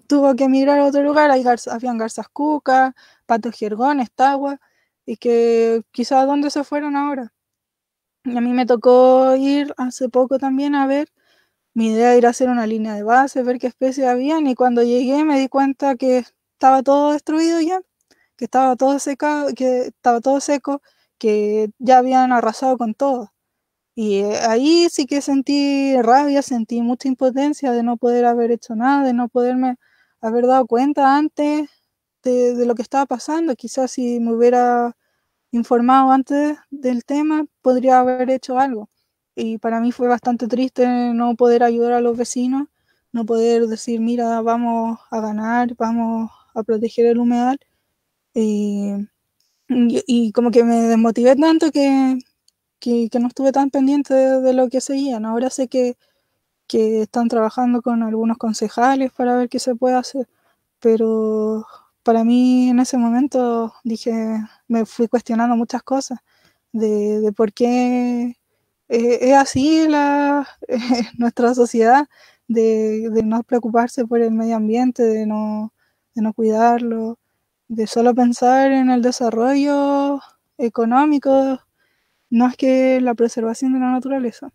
tuvo que emigrar a otro lugar. Habían garzas cucas, patos jergones, taguas, y que quizás dónde se fueron ahora. Y a mí me tocó ir hace poco también a ver. Mi idea era hacer una línea de base, ver qué especies habían, y cuando llegué me di cuenta que estaba todo destruido ya, que estaba todo secado, que estaba todo seco, que ya habían arrasado con todo. Y ahí sí que sentí rabia, sentí mucha impotencia de no poder haber hecho nada, de no poderme haber dado cuenta antes de lo que estaba pasando. Quizás si me hubiera informado antes del tema, podría haber hecho algo. Y para mí fue bastante triste no poder ayudar a los vecinos, no poder decir, mira, vamos a ganar, vamos a proteger el humedal. Y, y como que me desmotivé tanto que no estuve tan pendiente de lo que seguían. Ahora sé que están trabajando con algunos concejales para ver qué se puede hacer, pero para mí en ese momento dije, me fui cuestionando muchas cosas de por qué es así nuestra sociedad, de no preocuparse por el medio ambiente, de no cuidarlo, de solo pensar en el desarrollo económico más que la preservación de la naturaleza.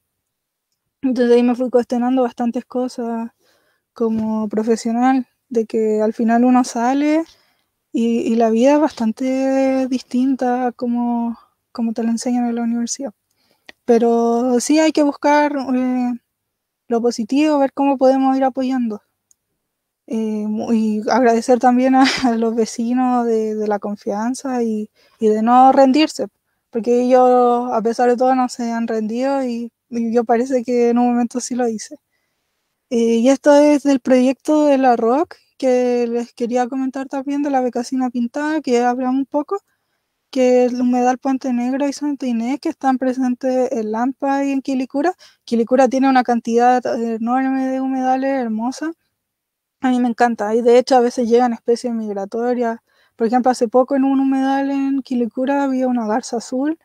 Entonces ahí me fui cuestionando bastantes cosas como profesional, de que al final uno sale y la vida es bastante distinta a como te la enseñan en la universidad. Pero sí hay que buscar lo positivo, ver cómo podemos ir apoyando. Y agradecer también a los vecinos de la confianza y de no rendirse, porque ellos a pesar de todo no se han rendido y yo parece que en un momento sí lo hice. Y esto es del proyecto de la ROC, que les quería comentar también de la becasina pintada, que ya hablamos un poco, que es el humedal Puente Negro y Santa Inés, que están presentes en Lampa y en Quilicura. Quilicura tiene una cantidad enorme de humedales hermosa. A mí me encanta, y de hecho a veces llegan especies migratorias, Por ejemplo, hace poco en un humedal en Quilicura había una garza azul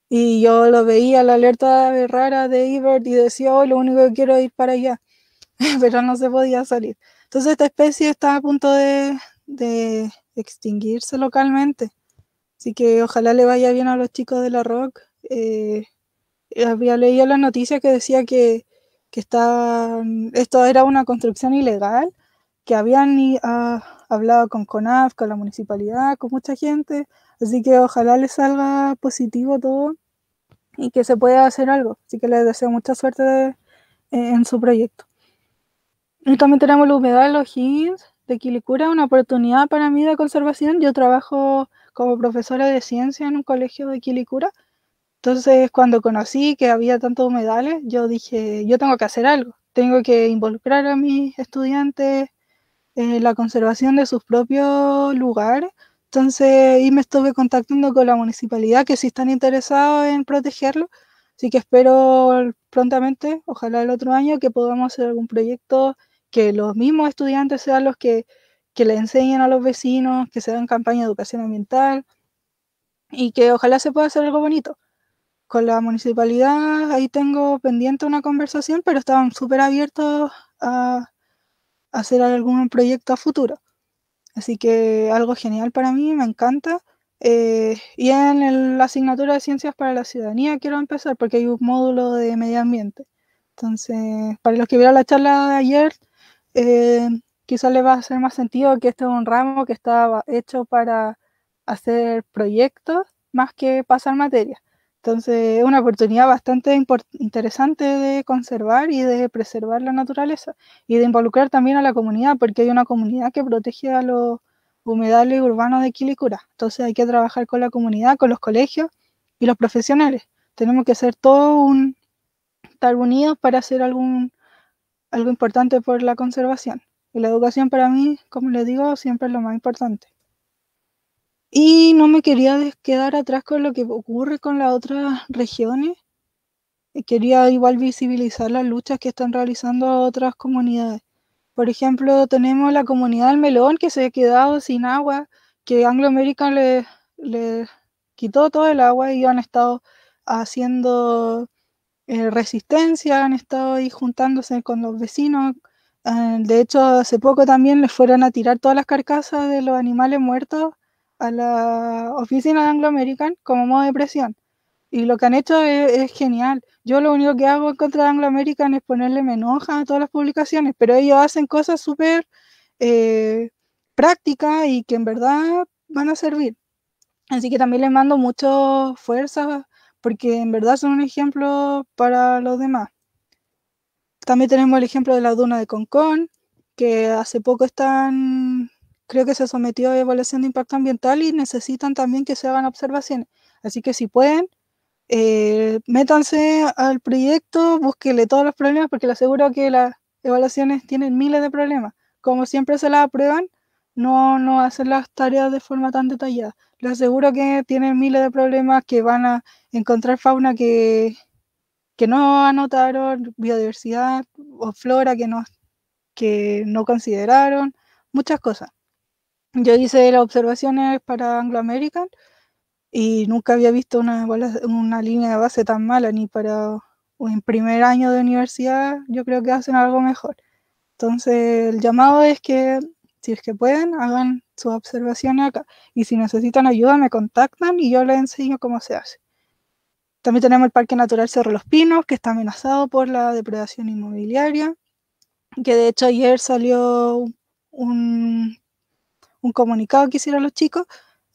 y yo lo veía, la alerta de rara de Ibert y decía, oh, lo único que quiero es ir para allá, pero no se podía salir. Entonces esta especie está a punto de extinguirse localmente. Así que ojalá le vaya bien a los chicos de la Rock. Había leído la noticia que decía que esto era una construcción ilegal, que habían hablado con CONAF, con la municipalidad, con mucha gente. Así que ojalá les salga positivo todo y que se pueda hacer algo. Así que les deseo mucha suerte en su proyecto. Y también tenemos el humedal Los Higgins de Quilicura, una oportunidad para mí de conservación. Yo trabajo como profesora de ciencia en un colegio de Quilicura. Entonces, cuando conocí que había tantos humedales, yo dije, yo tengo que hacer algo. Tengo que involucrar a mis estudiantes en la conservación de sus propios lugares. Entonces, y me estuve contactando con la municipalidad que sí están interesados en protegerlo. Así que espero prontamente, ojalá el otro año, que podamos hacer algún proyecto que los mismos estudiantes sean los que le enseñen a los vecinos, que se hagan campaña de educación ambiental y que ojalá se pueda hacer algo bonito. Con la municipalidad ahí tengo pendiente una conversación, pero estaban súper abiertos a hacer algún proyecto a futuro. Así que algo genial para mí, me encanta. Y en la asignatura de Ciencias para la Ciudadanía quiero empezar porque hay un módulo de medio ambiente. Entonces, para los que vieron la charla de ayer, eh, quizás les va a hacer más sentido que este es un ramo que está hecho para hacer proyectos más que pasar materias. Entonces, es una oportunidad bastante interesante de conservar y de preservar la naturaleza y de involucrar también a la comunidad, porque hay una comunidad que protege a los humedales urbanos de Quilicura. Entonces, hay que trabajar con la comunidad, con los colegios y los profesionales. Tenemos que ser estar unidos para hacer algo importante por la conservación. Y la educación para mí, como les digo, siempre es lo más importante. Y no me quería quedar atrás con lo que ocurre con las otras regiones. Quería igual visibilizar las luchas que están realizando otras comunidades. Por ejemplo, tenemos la comunidad del Melón que se ha quedado sin agua, que Anglo American le quitó todo el agua y han estado haciendo resistencia, han estado ahí juntándose con los vecinos. De hecho, hace poco también les fueron a tirar todas las carcasas de los animales muertos a la oficina de Anglo American como modo de presión. Y lo que han hecho es genial. Yo lo único que hago en contra de Anglo American es ponerle me enoja a todas las publicaciones, pero ellos hacen cosas súper eh, prácticas y que en verdad van a servir. Así que también les mando mucha fuerza porque en verdad son un ejemplo para los demás. También tenemos el ejemplo de la duna de Concón, que hace poco creo que se sometió a evaluación de impacto ambiental y necesitan también que se hagan observaciones. Así que si pueden, métanse al proyecto, búsquenle todos los problemas, porque les aseguro que las evaluaciones tienen miles de problemas. Como siempre se las aprueban, no hacen las tareas de forma tan detallada. Les aseguro que tienen miles de problemas, que van a encontrar fauna que no anotaron, biodiversidad o flora que no consideraron, muchas cosas. Yo hice las observaciones para Anglo American y nunca había visto una línea de base tan mala, ni para un primer año de universidad. Yo creo que hacen algo mejor. Entonces, el llamado es que, si es que pueden, hagan sus observaciones acá. Y si necesitan ayuda, me contactan y yo les enseño cómo se hace. También tenemos el Parque Natural Cerro Los Pinos, que está amenazado por la depredación inmobiliaria, que de hecho ayer salió un, un comunicado que hicieron los chicos.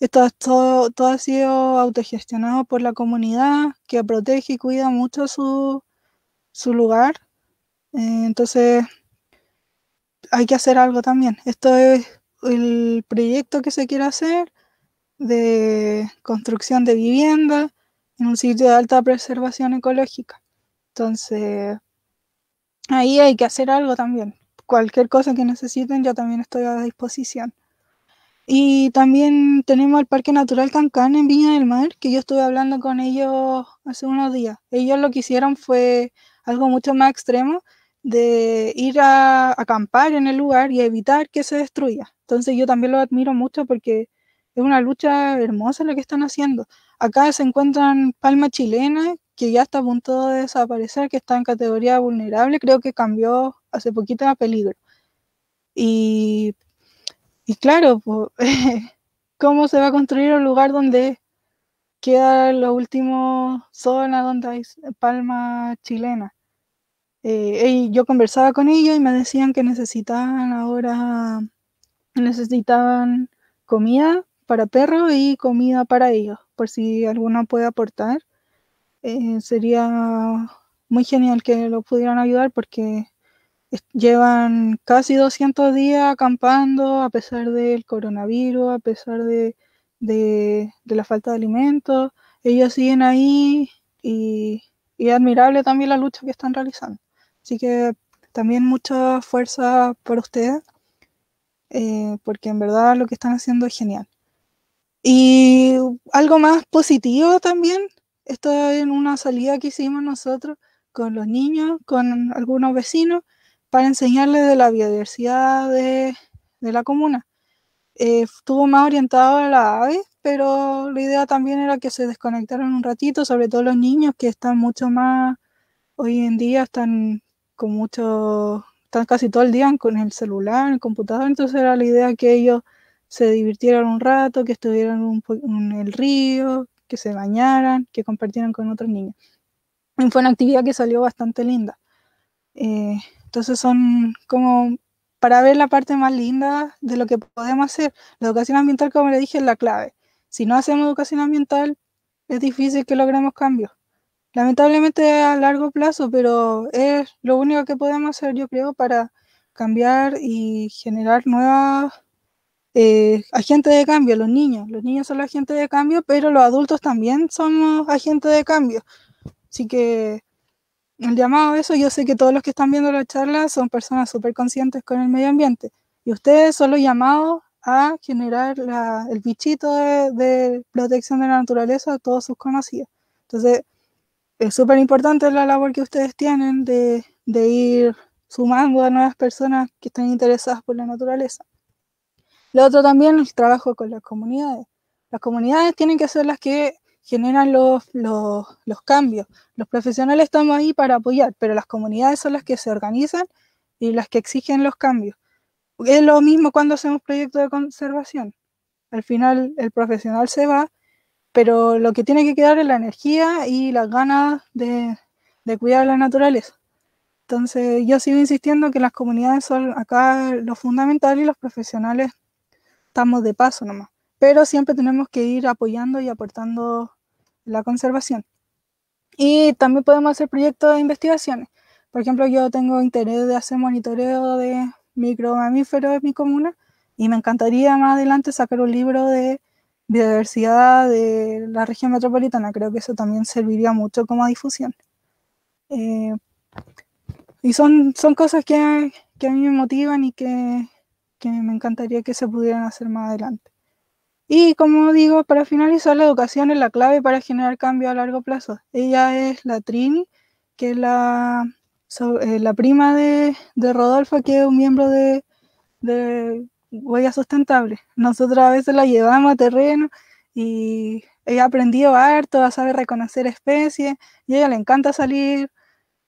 Esto todo ha sido autogestionado por la comunidad que protege y cuida mucho su lugar. Entonces hay que hacer algo también. Esto es el proyecto que se quiere hacer de construcción de vivienda en un sitio de alta preservación ecológica. Entonces ahí hay que hacer algo también. Cualquier cosa que necesiten, yo también estoy a disposición. Y también tenemos el Parque Natural Cancán en Viña del Mar, que yo estuve hablando con ellos hace unos días. Ellos lo que hicieron fue algo mucho más extremo. de ir a acampar en el lugar y evitar que se destruya. Entonces yo también lo admiro mucho porque es una lucha hermosa lo que están haciendo. Acá se encuentran palma chilena, que ya está a punto de desaparecer, que está en categoría vulnerable, creo que cambió hace poquito a peligro. Y, y claro, pues, ¿cómo se va a construir un lugar donde queda la última zona donde hay palma chilena? Yo conversaba con ellos y me decían que necesitaban comida para perros y comida para ellos, por si alguno puede aportar. Sería muy genial que lo pudieran ayudar porque llevan casi 200 días acampando a pesar del coronavirus, a pesar de la falta de alimentos. Ellos siguen ahí y es admirable también la lucha que están realizando. Así que también mucha fuerza para ustedes, porque en verdad lo que están haciendo es genial. Y algo más positivo también, esto en una salida que hicimos nosotros con los niños, con algunos vecinos, para enseñarles de la biodiversidad de la comuna. Estuvo más orientado a las aves, pero la idea también era que se desconectaran un ratito, sobre todo los niños que están mucho más, hoy en día están con mucho, están casi todo el día con el celular, el computador, entonces era la idea que ellos se divirtieran un rato, que estuvieran en el río, que se bañaran, que compartieran con otros niños. Y fue una actividad que salió bastante linda. Entonces son como para ver la parte más linda de lo que podemos hacer. La educación ambiental, como le dije, es la clave. Si no hacemos educación ambiental, es difícil que logremos cambios. Lamentablemente a largo plazo, pero es lo único que podemos hacer, yo creo, para cambiar y generar nuevas agentes de cambio. Los niños son los agentes de cambio, pero los adultos también somos agentes de cambio. Así que el llamado a eso, yo sé que todos los que están viendo la charla son personas súper conscientes con el medio ambiente y ustedes son los llamados a generar el bichito de protección de la naturaleza a todos sus conocidos. Entonces, es súper importante la labor que ustedes tienen de ir sumando a nuevas personas que estén interesadas por la naturaleza. Lo otro también es el trabajo con las comunidades. Las comunidades tienen que ser las que generan los cambios. Los profesionales estamos ahí para apoyar, pero las comunidades son las que se organizan y las que exigen los cambios. Es lo mismo cuando hacemos proyectos de conservación. Al final el profesional se va, pero lo que tiene que quedar es la energía y las ganas de cuidar la naturaleza. Entonces yo sigo insistiendo que las comunidades son acá lo fundamental y los profesionales estamos de paso nomás. Pero siempre tenemos que ir apoyando y aportando la conservación. Y también podemos hacer proyectos de investigaciones. Por ejemplo, yo tengo interés de hacer monitoreo de micromamíferos en mi comuna y me encantaría más adelante sacar un libro de biodiversidad de la región metropolitana. Creo que eso también serviría mucho como difusión. Y son cosas que a mí me motivan y que me encantaría que se pudieran hacer más adelante. Y como digo, para finalizar, la educación es la clave para generar cambio a largo plazo. Ella es la Trini, que es la prima de Rodolfo, que es un miembro de Huella Sustentable. Nosotros a veces la llevamos a terreno y ella ha aprendido harto a saber reconocer especies y a ella le encanta salir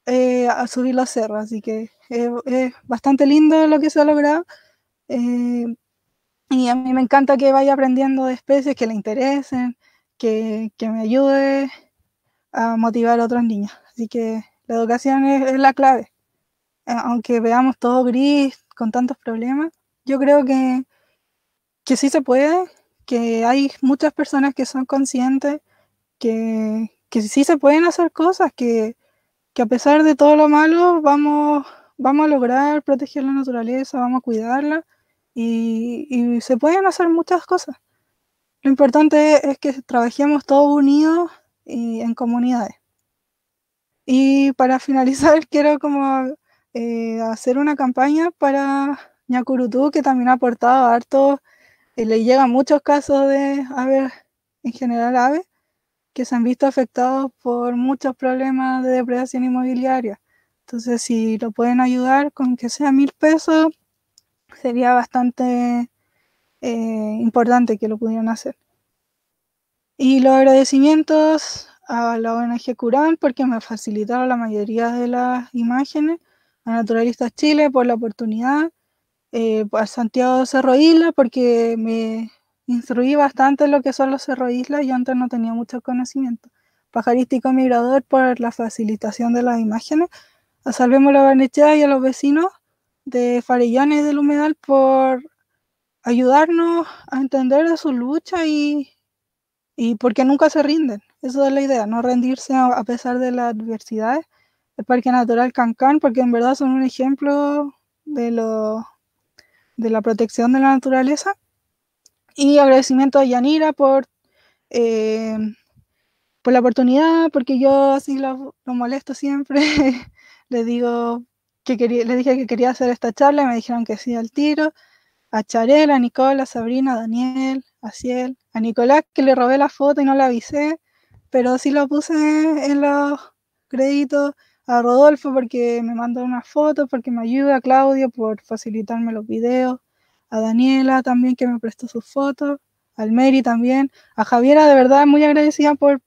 a subir los cerros, así que es bastante lindo lo que se ha logrado. Eh, y a mí me encanta que vaya aprendiendo de especies que le interesen, que me ayude a motivar a otros niños. Así que la educación es la clave. Aunque veamos todo gris, con tantos problemas, yo creo que sí se puede, que hay muchas personas que son conscientes, que sí se pueden hacer cosas, que a pesar de todo lo malo vamos a lograr proteger la naturaleza, vamos a cuidarla y se pueden hacer muchas cosas. Lo importante es que trabajemos todos unidos y en comunidades. Y para finalizar, quiero como hacer una campaña para Ñacurutú, que también ha aportado harto, le llegan muchos casos de aves, en general que se han visto afectados por muchos problemas de depredación inmobiliaria. Entonces, si lo pueden ayudar con que sea 1000 pesos, sería bastante importante que lo pudieran hacer. Y los agradecimientos a la ONG Curán porque me facilitaron la mayoría de las imágenes, a Naturalistas Chile por la oportunidad, a Santiago Cerro Isla porque me instruí bastante en lo que son los Cerro Isla, yo antes no tenía mucho conocimiento. Pajarístico Migrador por la facilitación de las imágenes, a Salvemos la Barnechea y a los vecinos de Farellones y del Humedal por ayudarnos a entender de su lucha y porque nunca se rinden. Eso es la idea, no rendirse a pesar de las adversidades. El Parque Natural Cancán, porque en verdad son un ejemplo de, de la protección de la naturaleza. Y agradecimiento a Yanira eh, por la oportunidad, porque yo así lo molesto siempre. Le digo le dije que quería hacer esta charla y me dijeron que sí al tiro. A Charel, a Nicole, a Sabrina, a Daniel, a Ciel, a Nicolás, que le robé la foto y no la avisé, pero sí lo puse en los créditos, a Rodolfo porque me mandó unas fotos, porque me ayuda, a Claudio por facilitarme los videos, a Daniela también que me prestó sus fotos, al Mary también, a Javiera de verdad muy agradecida por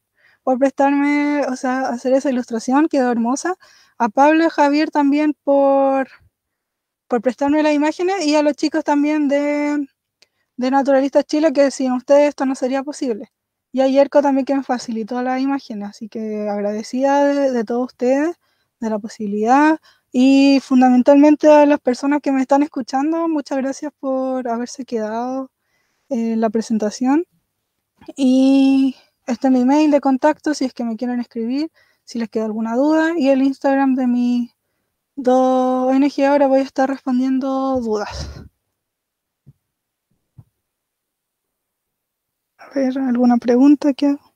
prestarme, o sea, hacer esa ilustración, quedó hermosa, a Pablo y a Javier también por prestarme las imágenes y a los chicos también de Naturalistas Chile, que sin ustedes esto no sería posible. Y a Yerko también que me facilitó las imágenes, así que agradecida de todos ustedes, de la posibilidad y fundamentalmente a las personas que me están escuchando, muchas gracias por haberse quedado en la presentación. Y este es mi mail de contacto si es que me quieren escribir, si les queda alguna duda, y el Instagram de mi 2ONG ahora voy a estar respondiendo dudas. A ver, ¿alguna pregunta que hago?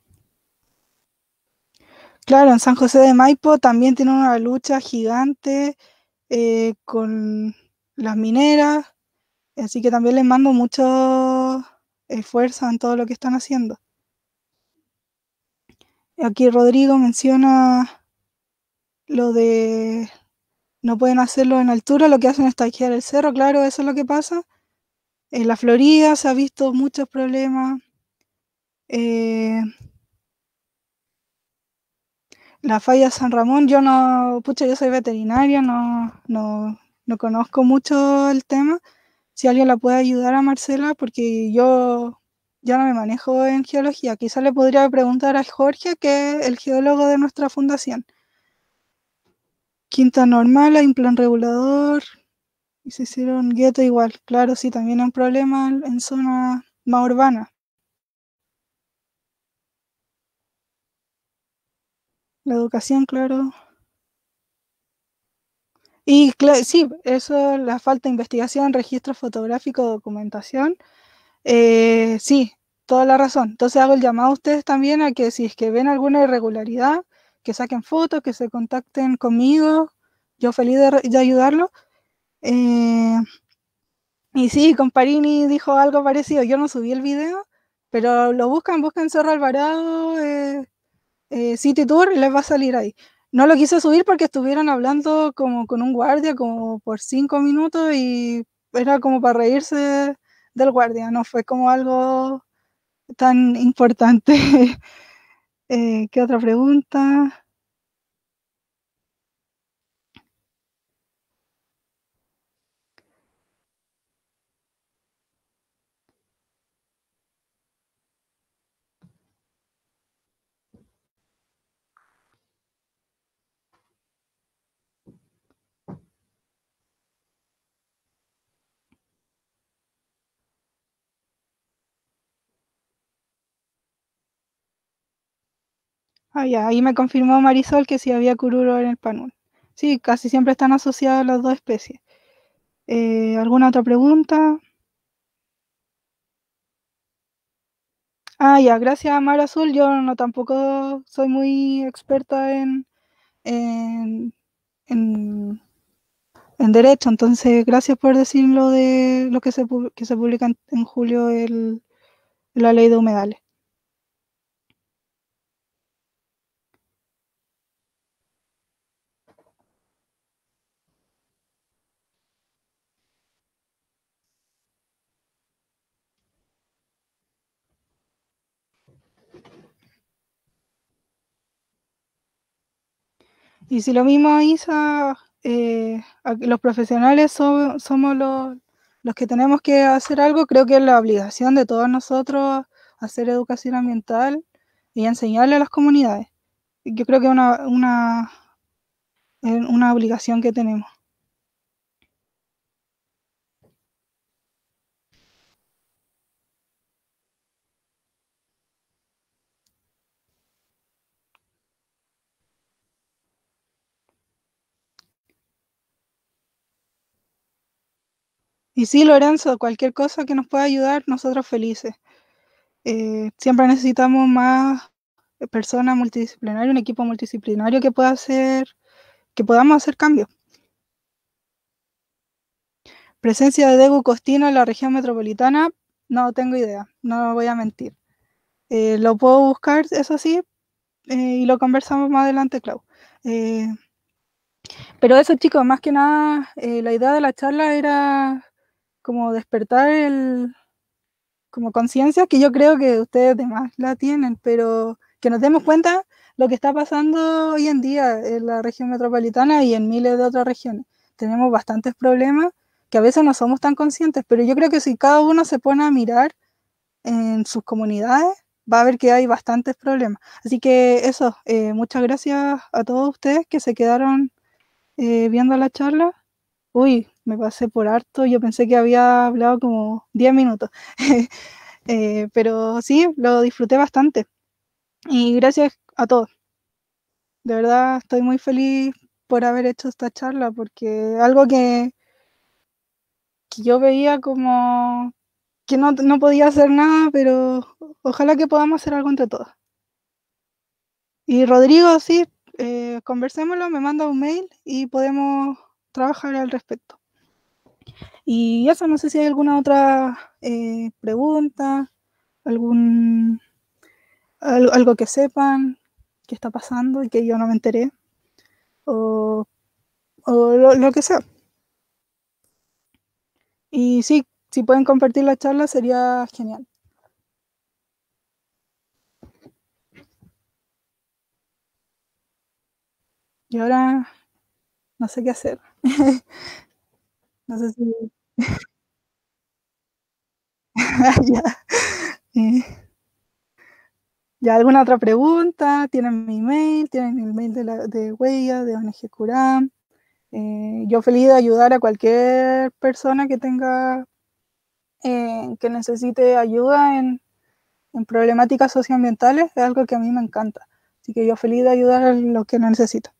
Claro, en San José de Maipo también tiene una lucha gigante con las mineras, así que también les mando mucho esfuerzo en todo lo que están haciendo. Aquí Rodrigo menciona lo de no pueden hacerlo en altura, lo que hacen es taquear el cerro, claro, eso es lo que pasa. En la Florida se ha visto muchos problemas. Eh, la falla San Ramón, yo no, pucha, yo soy veterinaria, no conozco mucho el tema. Si alguien la puede ayudar a Marcela, porque yo no me manejo en geología. Quizá le podría preguntar a Jorge, que es el geólogo de nuestra fundación. Quinta normal, hay un plan regulador, y se hicieron gueto igual. Claro, sí, también hay un problema en zonas más urbanas. La educación, claro. Y sí, eso, la falta de investigación, registro fotográfico, documentación. Sí, toda la razón. Entonces hago el llamado a ustedes también a que si es que ven alguna irregularidad, que saquen fotos, que se contacten conmigo. Yo feliz de ayudarlos. Eh, y sí, Comparini dijo algo parecido. Yo no subí el video, pero lo buscan Cerro Alvarado, City Tour y les va a salir ahí. No lo quise subir porque estuvieron hablando como con un guardia como por 5 minutos y era como para reírse del guardia, no fue como algo tan importante. ¿Qué otra pregunta? Ah, ya, ahí me confirmó Marisol que sí había cururo en el panul. Sí, casi siempre están asociadas las dos especies. ¿Alguna otra pregunta? Ah, ya, gracias a Mar Azul. Yo no tampoco soy muy experta en, en, en derecho, entonces gracias por decir lo de lo que que se publica en julio la ley de humedales. Y si lo mismo, Isa, los profesionales somos los que tenemos que hacer algo, creo que es la obligación de todos nosotros hacer educación ambiental y enseñarle a las comunidades. Yo creo que es una obligación que tenemos. Y sí, Lorenzo, cualquier cosa que nos pueda ayudar, nosotros felices. Siempre necesitamos más personas multidisciplinarias, un equipo multidisciplinario que podamos hacer cambios. Presencia de Degu Costino en la región metropolitana, no tengo idea, no voy a mentir. Lo puedo buscar, eso sí, y lo conversamos más adelante, Clau. Pero eso, chicos, más que nada, la idea de la charla era como despertar como conciencia, que yo creo que ustedes demás la tienen, pero que nos demos cuenta lo que está pasando hoy en día en la región metropolitana y en miles de otras regiones. Tenemos bastantes problemas que a veces no somos tan conscientes, pero yo creo que si cada uno se pone a mirar en sus comunidades, va a ver que hay bastantes problemas. Así que eso, muchas gracias a todos ustedes que se quedaron viendo la charla. Uy, me pasé por harto, yo pensé que había hablado como 10 minutos. Pero sí, lo disfruté bastante. Y gracias a todos. De verdad estoy muy feliz por haber hecho esta charla, porque algo que yo veía como que no podía hacer nada, pero ojalá que podamos hacer algo entre todos. Y Rodrigo, sí, conversémoslo, me manda un mail y podemos trabajar al respecto. Y eso, no sé si hay alguna otra pregunta, algún algo que sepan que está pasando y que yo no me enteré, o, o lo que sea. Y sí, si pueden compartir la charla sería genial. Y ahora no sé qué hacer. No sé si... ya. Eh, ¿Ya alguna otra pregunta? ¿Tienen mi email? ¿Tienen el mail de Huella, de ONG Curam? Yo feliz de ayudar a cualquier persona que tenga, que necesite ayuda en problemáticas socioambientales, es algo que a mí me encanta. Así que yo feliz de ayudar a los que necesitan.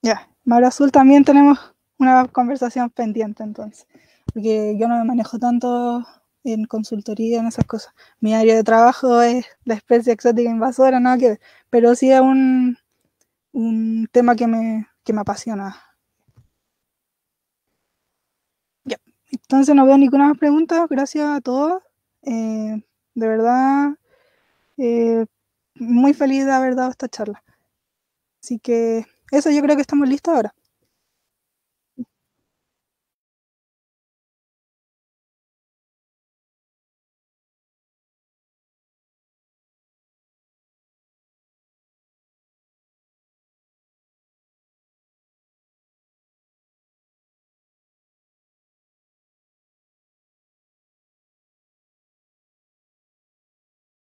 Ya, Mar Azul también tenemos una conversación pendiente entonces, porque yo no me manejo tanto en consultoría, en esas cosas. Mi área de trabajo es la especie exótica invasora, nada que ver, pero sí es un tema que me apasiona. Ya, entonces no veo ninguna más pregunta, gracias a todos. De verdad, eh, muy feliz de haber dado esta charla. Así que eso, yo creo que estamos listos ahora.